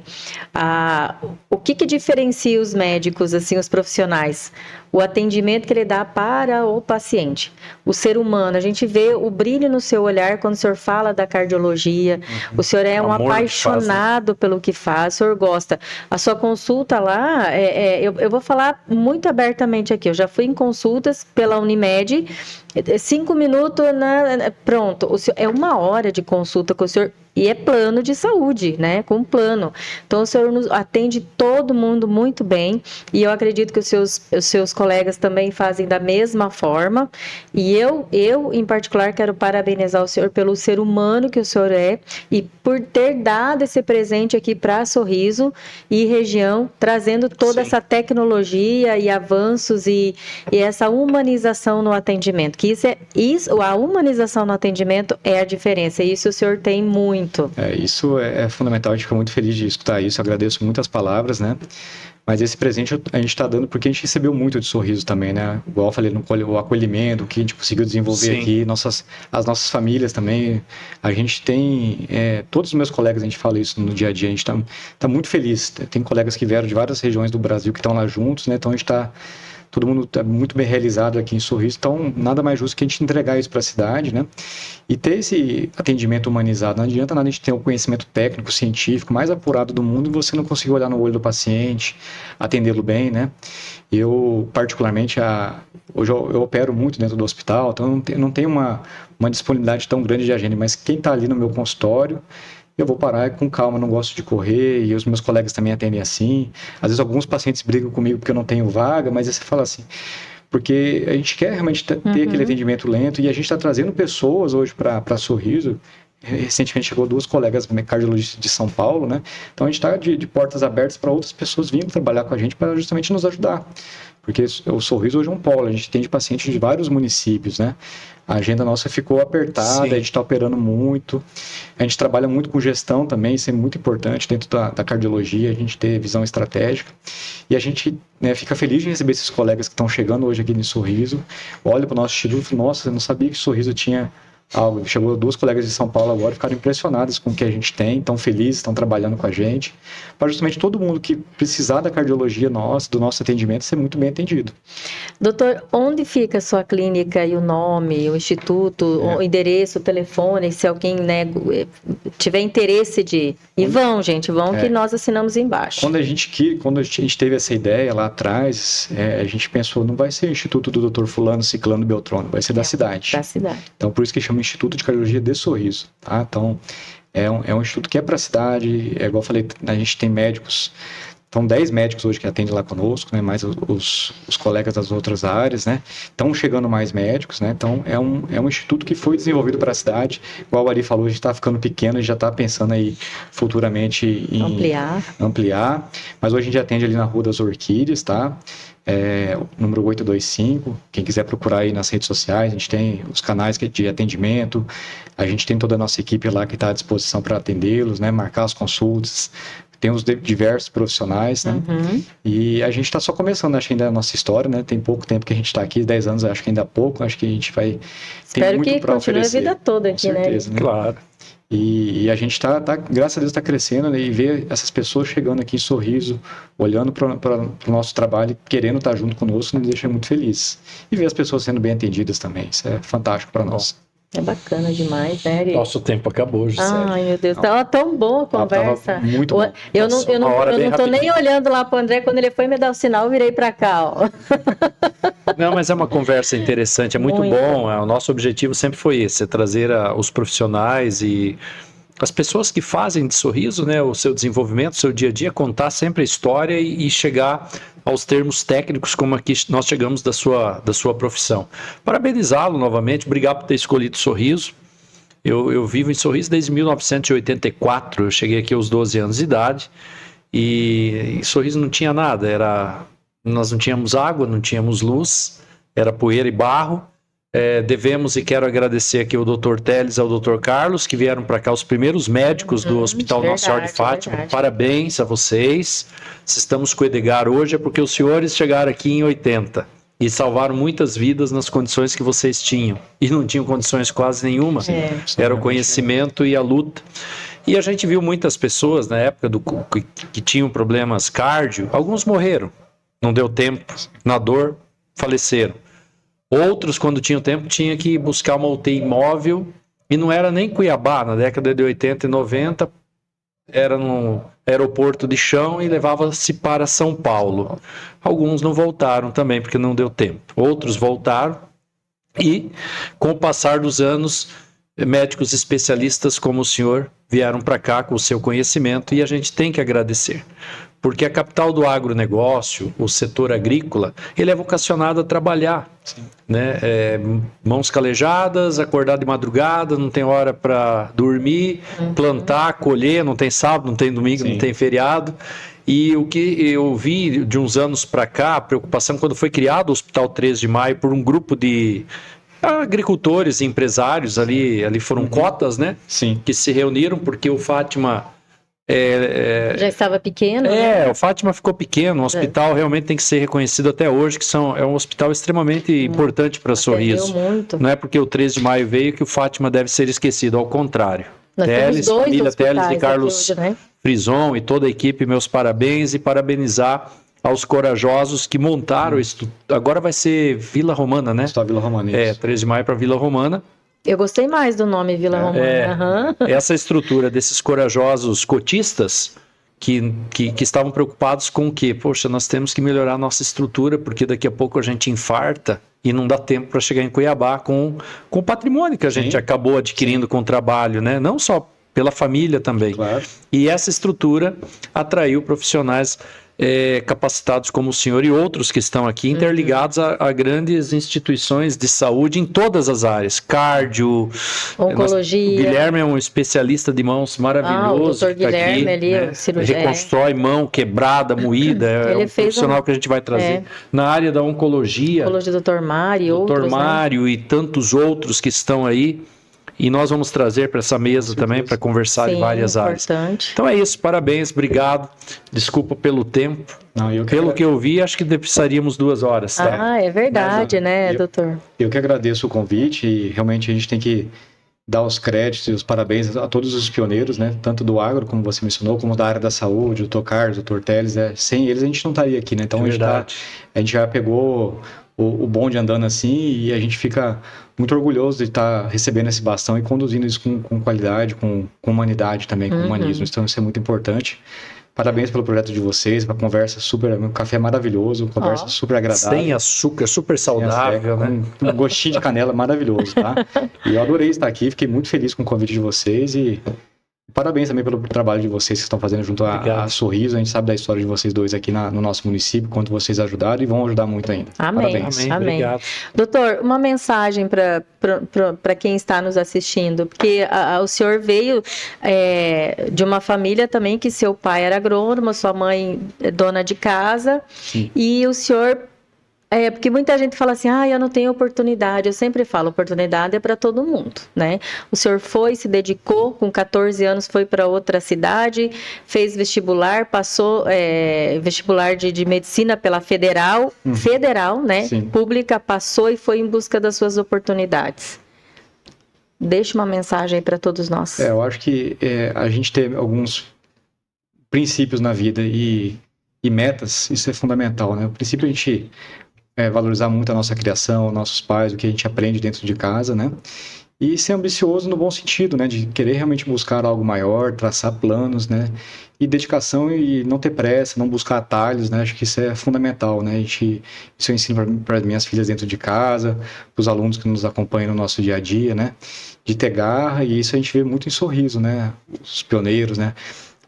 O que diferencia os médicos, assim, os profissionais? O atendimento que ele dá para o paciente. O ser humano, a gente vê o brilho no seu olhar quando o senhor fala da cardiologia. O senhor é um apaixonado pelo que faz, o senhor gosta. A sua consulta lá, eu vou falar muito abertamente aqui. Eu já fui em consultas pela Unimed, 5 minutos, pronto. É 1 hora de consulta com o senhor. E é plano de saúde, né? Com plano. Então, o senhor atende todo mundo muito bem. E eu acredito que os seus colegas também fazem da mesma forma. E eu, em particular, quero parabenizar o senhor pelo ser humano que o senhor é e por ter dado esse presente aqui para Sorriso e região, trazendo toda essa tecnologia e avanços e essa humanização no atendimento. Que a humanização no atendimento é a diferença. E isso o senhor tem muito. Isso é fundamental, a gente fica muito feliz de escutar isso, eu agradeço muito as palavras, né? Mas esse presente a gente está dando porque a gente recebeu muito de Sorriso também, né? Igual eu falei, o acolhimento que a gente conseguiu desenvolver Sim. aqui, as nossas famílias também. A gente tem, todos os meus colegas, a gente fala isso no dia a dia, a gente tá muito feliz. Tem colegas que vieram de várias regiões do Brasil que estão lá juntos, né? Então a gente está... Todo mundo está muito bem realizado aqui em Sorriso, então nada mais justo que a gente entregar isso para a cidade, né? E ter esse atendimento humanizado. Não adianta nada a gente ter o conhecimento técnico, científico mais apurado do mundo e você não conseguir olhar no olho do paciente, atendê-lo bem, né? Eu, particularmente, hoje eu opero muito dentro do hospital, então não tenho uma disponibilidade tão grande de agenda, mas quem está ali no meu consultório, eu vou parar com calma, não gosto de correr, e os meus colegas também atendem assim. Às vezes alguns pacientes brigam comigo porque eu não tenho vaga, mas aí você fala assim, porque a gente quer realmente ter aquele atendimento lento, e a gente está trazendo pessoas hoje para Sorriso. Recentemente chegou 2 colegas cardiologistas de São Paulo, né? Então a gente está de portas abertas para outras pessoas vindo trabalhar com a gente para justamente nos ajudar. Porque o Sorriso hoje é um polo, a gente tem pacientes de vários municípios, né? A agenda nossa ficou apertada, Sim. a gente está operando muito, a gente trabalha muito com gestão também, isso é muito importante dentro da cardiologia, a gente ter visão estratégica. E a gente, né, fica feliz de receber esses colegas que estão chegando hoje aqui no Sorriso, olha para o nosso instituto e fala, nossa, eu não sabia que o Sorriso tinha algo. Chegou 2 colegas de São Paulo agora, ficaram impressionadas com o que a gente tem, estão felizes, estão trabalhando com a gente, para justamente todo mundo que precisar da cardiologia nossa, do nosso atendimento, ser muito bem atendido. Doutor, onde fica a sua clínica e o nome, o instituto, o endereço, o telefone, se alguém, né, tiver interesse de... E vão, gente, que nós assinamos embaixo. Quando a gente teve essa ideia lá atrás, a gente pensou, não vai ser o Instituto do Dr. Fulano, Ciclano, Beltrano, vai ser da cidade. Da cidade. Então, por isso que chama Instituto de Cardiologia de Sorriso, tá? Então, é um instituto que é para a cidade, igual eu falei, a gente tem médicos, são 10 médicos hoje que atendem lá conosco, né? Mais os colegas das outras áreas, né? Estão chegando mais médicos, né? Então, é um instituto que foi desenvolvido para a cidade, igual o Ari falou, a gente está ficando pequeno, a gente já está pensando aí futuramente em ampliar, mas hoje a gente atende ali na Rua das Orquídeas, tá? Número 825, quem quiser procurar aí nas redes sociais, a gente tem os canais de atendimento, a gente tem toda a nossa equipe lá que está à disposição para atendê-los, né, marcar as consultas, tem os diversos profissionais, né, e a gente está só começando, acho que ainda é a nossa história, né, tem pouco tempo que a gente está aqui, 10 anos, acho que ainda é pouco, acho que a gente vai... Espero que continue a vida toda aqui, certeza, né? Claro. E a gente está, graças a Deus, está crescendo, né? E ver essas pessoas chegando aqui em Sorriso, olhando para o nosso trabalho, querendo estar junto conosco, nos deixa muito feliz. E ver as pessoas sendo bem atendidas também, isso é fantástico para nós. É bacana demais, né, Ari? Nosso tempo acabou, Gisele. Ai, meu Deus, tava tão boa a conversa. Muito bom. Eu não tô nem olhando lá pro André, quando ele foi me dar o sinal, eu virei para cá, ó. Não, mas é uma conversa interessante, é muito bom. O nosso objetivo sempre foi esse, é trazer os profissionais e as pessoas que fazem de Sorriso, né, o seu desenvolvimento, o seu dia a dia, contar sempre a história e chegar aos termos técnicos como aqui nós chegamos da sua profissão. Parabenizá-lo novamente, obrigado por ter escolhido Sorriso. Eu vivo em Sorriso desde 1984, eu cheguei aqui aos 12 anos de idade e Sorriso não tinha nada, nós não tínhamos água, não tínhamos luz, era poeira e barro. Devemos e quero agradecer aqui ao Dr. Teles e ao Dr. Carlos, que vieram para cá, os primeiros médicos do Hospital Nossa Senhora de Fátima. Parabéns a vocês. Se estamos com o Edgar hoje é porque os senhores chegaram aqui em 80 e salvaram muitas vidas nas condições que vocês tinham. E não tinham condições quase nenhuma. Era o conhecimento e a luta. E a gente viu muitas pessoas na época que tinham problemas cardio. Alguns morreram, não deu tempo, na dor, faleceram. Outros, quando tinham tempo, tinha que buscar uma UTI móvel, e não era nem Cuiabá, na década de 80 e 90, era no aeroporto de chão e levava-se para São Paulo. Alguns não voltaram também, porque não deu tempo. Outros voltaram e, com o passar dos anos, médicos especialistas como o senhor vieram para cá com o seu conhecimento, e a gente tem que agradecer. Porque a capital do agronegócio, o setor agrícola, ele é vocacionado a trabalhar, né? Mãos calejadas, acordar de madrugada, não tem hora para dormir, plantar, colher, não tem sábado, não tem domingo, não tem feriado. E o que eu vi de uns anos para cá, a preocupação quando foi criado o Hospital 13 de Maio por um grupo de agricultores e empresários, ali foram cotas, né? Sim. Que se reuniram porque o Fátima Já estava pequeno, né? O Fátima ficou pequeno, o hospital realmente tem que ser reconhecido até hoje, que é um hospital extremamente importante para Sorriso. Muito. Não é porque o 13 de maio veio que o Fátima deve ser esquecido, ao contrário. Nós temos dois família Teles e Carlos hoje, né? Frison e toda a equipe, meus parabéns e parabenizar aos corajosos que montaram isso. Agora vai ser Vila Romana, né? Está Vila Romana, isso. 13 de maio para Vila Romana. Eu gostei mais do nome Vila Romana. Essa estrutura desses corajosos cotistas que estavam preocupados com o quê? Poxa, nós temos que melhorar a nossa estrutura, porque daqui a pouco a gente infarta e não dá tempo para chegar em Cuiabá com o patrimônio que a gente acabou adquirindo com o trabalho, né? Não só pela família também. Claro. E essa estrutura atraiu profissionais capacitados como o senhor e outros que estão aqui, interligados a grandes instituições de saúde em todas as áreas, cardio, oncologia. O Guilherme é um especialista de mãos maravilhoso. O Dr. Guilherme aqui, ali, o cirurgião. Reconstrói mão quebrada, moída, é um profissional que a gente vai trazer. Na área da oncologia, Dr. Mário e outros. Dr. Mário e tantos outros que estão aí. E nós vamos trazer para essa mesa também para conversar em várias áreas. Então é isso, parabéns, obrigado. Desculpa pelo tempo. Pelo que eu vi, acho que precisaríamos 2 horas. Tá? É verdade, doutor? Eu que agradeço o convite e realmente a gente tem que dar os créditos e os parabéns a todos os pioneiros, né? Tanto do agro, como você mencionou, como da área da saúde, o Dr. Carlos, o Dr. Teles. Sem eles a gente não estaria aqui, né? Então a gente já pegou o bonde andando assim e a gente fica muito orgulhoso de estar recebendo esse bastão e conduzindo isso com qualidade, com humanidade também, com humanismo. Então isso é muito importante. Parabéns pelo projeto de vocês, uma conversa um café maravilhoso, conversa super agradável. Sem açúcar, super saudável, né? Com um gostinho de canela maravilhoso, tá? E eu adorei estar aqui, fiquei muito feliz com o convite de vocês e parabéns também pelo trabalho de vocês que estão fazendo junto a Sorriso. A gente sabe da história de vocês dois aqui no nosso município, quanto vocês ajudaram e vão ajudar muito ainda. Amém. Parabéns. Amém. Obrigado. Doutor, uma mensagem para quem está nos assistindo, porque o senhor veio de uma família também que seu pai era agrônomo, sua mãe dona de casa. Sim. E o senhor... porque muita gente fala assim, eu não tenho oportunidade. Eu sempre falo, oportunidade é para todo mundo, né? O senhor se dedicou, com 14 anos foi para outra cidade, fez vestibular, passou vestibular de medicina pela federal, né? Sim. Pública, passou e foi em busca das suas oportunidades. Deixa uma mensagem aí para todos nós. Eu acho que a gente ter alguns princípios na vida e metas, isso é fundamental, né? O princípio a gente valorizar muito a nossa criação, nossos pais, o que a gente aprende dentro de casa, né? E ser ambicioso no bom sentido, né? De querer realmente buscar algo maior, traçar planos, né? E dedicação e não ter pressa, não buscar atalhos, né? Acho que isso é fundamental, né? Isso eu ensino para minhas filhas dentro de casa, para os alunos que nos acompanham no nosso dia a dia, né? De ter garra, e isso a gente vê muito em Sorriso, né? Os pioneiros, né?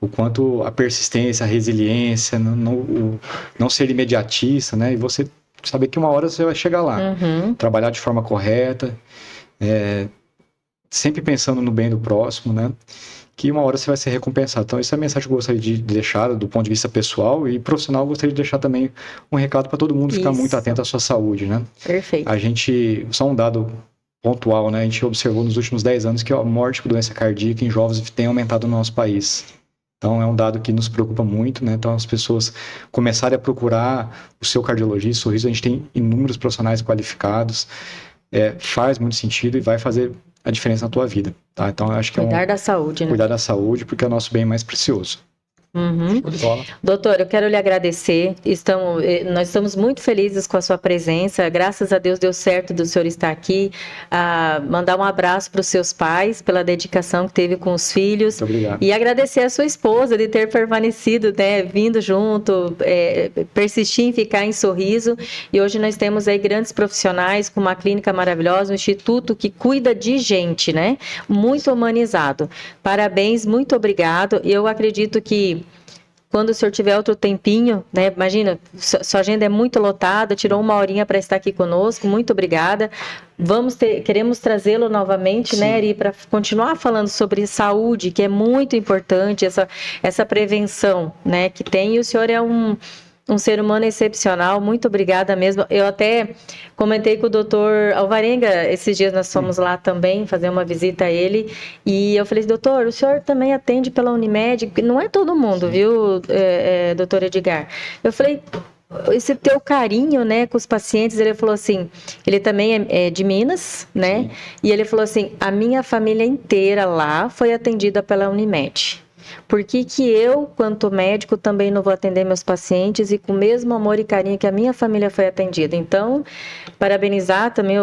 O quanto a persistência, a resiliência, não ser imediatista, né? E você saber que uma hora você vai chegar lá. Trabalhar de forma correta, sempre pensando no bem do próximo, né? Que uma hora você vai ser recompensado. Então, essa é a mensagem que eu gostaria de deixar do ponto de vista pessoal e profissional. Eu gostaria de deixar também um recado para todo mundo ficar muito atento à sua saúde, né? Perfeito. Só um dado pontual, né? A gente observou nos últimos 10 anos que a morte por doença cardíaca em jovens tem aumentado no nosso país. Então, é um dado que nos preocupa muito, né? Então, as pessoas começarem a procurar o seu cardiologista, Sorriso, a gente tem inúmeros profissionais qualificados, faz muito sentido e vai fazer a diferença na tua vida, tá? Então, eu acho que cuidar da saúde, né? Cuidar da saúde, porque é o nosso bem mais precioso. Doutor, eu quero lhe agradecer. Nós estamos muito felizes com a sua presença. Graças a Deus deu certo do senhor estar aqui. Mandar um abraço para os seus pais pela dedicação que teve com os filhos. Muito obrigado. E agradecer a sua esposa de ter permanecido, né, vindo junto, persistir em ficar em Sorriso. E hoje nós temos aí grandes profissionais com uma clínica maravilhosa, um instituto que cuida de gente, né? Muito humanizado. Parabéns, muito obrigado. Eu acredito que quando o senhor tiver outro tempinho, né? Imagina, sua agenda é muito lotada, tirou 1 horinha para estar aqui conosco, muito obrigada. Queremos trazê-lo novamente, né, Eri, para continuar falando sobre saúde, que é muito importante, essa prevenção, né, que tem, e o senhor é um um ser humano excepcional, muito obrigada mesmo. Eu até comentei com o doutor Alvarenga, esses dias nós fomos lá também fazer uma visita a ele, e eu falei, doutor, o senhor também atende pela Unimed? Não é todo mundo, viu, doutor Edgar? Eu falei, esse teu carinho, né, com os pacientes, ele falou assim, ele também é de Minas, né, sim. E ele falou assim, a minha família inteira lá foi atendida pela Unimed. Por que eu, quanto médico, também não vou atender meus pacientes e com o mesmo amor e carinho que a minha família foi atendida? Então, parabenizar também,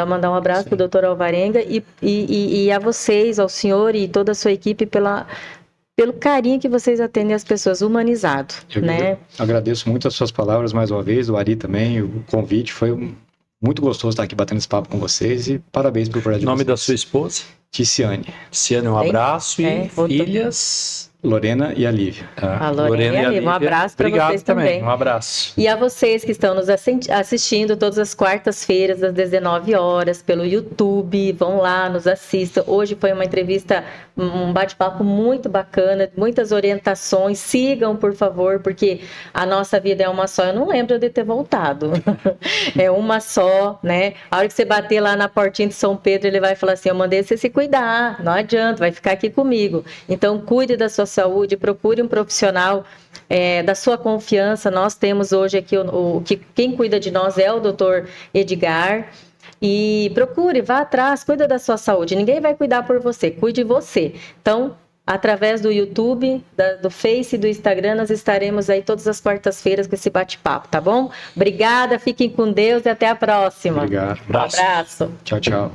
mandar um abraço para o doutor Alvarenga e a vocês, ao senhor e toda a sua equipe pelo carinho que vocês atendem as pessoas, humanizado, né? Agradeço muito as suas palavras mais uma vez, o Ari também, o convite, foi muito gostoso estar aqui batendo esse papo com vocês e parabéns pelo projeto de vocês. Nome da sua esposa? Ticiane. Ticiane, um abraço e filhas... Lorena e a Lívia. A Lorena e a Lívia. Um abraço para vocês também. Um abraço. E a vocês que estão nos assistindo todas as quartas-feiras, às 19 horas, pelo YouTube. Vão lá, nos assistam. Hoje foi uma entrevista, um bate-papo muito bacana, muitas orientações. Sigam, por favor, porque a nossa vida é uma só. Eu não lembro de ter voltado. É uma só, né? A hora que você bater lá na portinha de São Pedro, ele vai falar assim, eu mandei você se cuidar. Não adianta, vai ficar aqui comigo. Então, cuide da sua saúde, procure um profissional da sua confiança. Nós temos hoje aqui, quem cuida de nós é o doutor Edgar, e procure, vá atrás, cuida da sua saúde, ninguém vai cuidar por você, cuide você. Então, através do YouTube, do Face e do Instagram, nós estaremos aí todas as quartas-feiras com esse bate-papo, tá bom? Obrigada, fiquem com Deus e até a próxima. Obrigado. Um abraço. Tchau, tchau.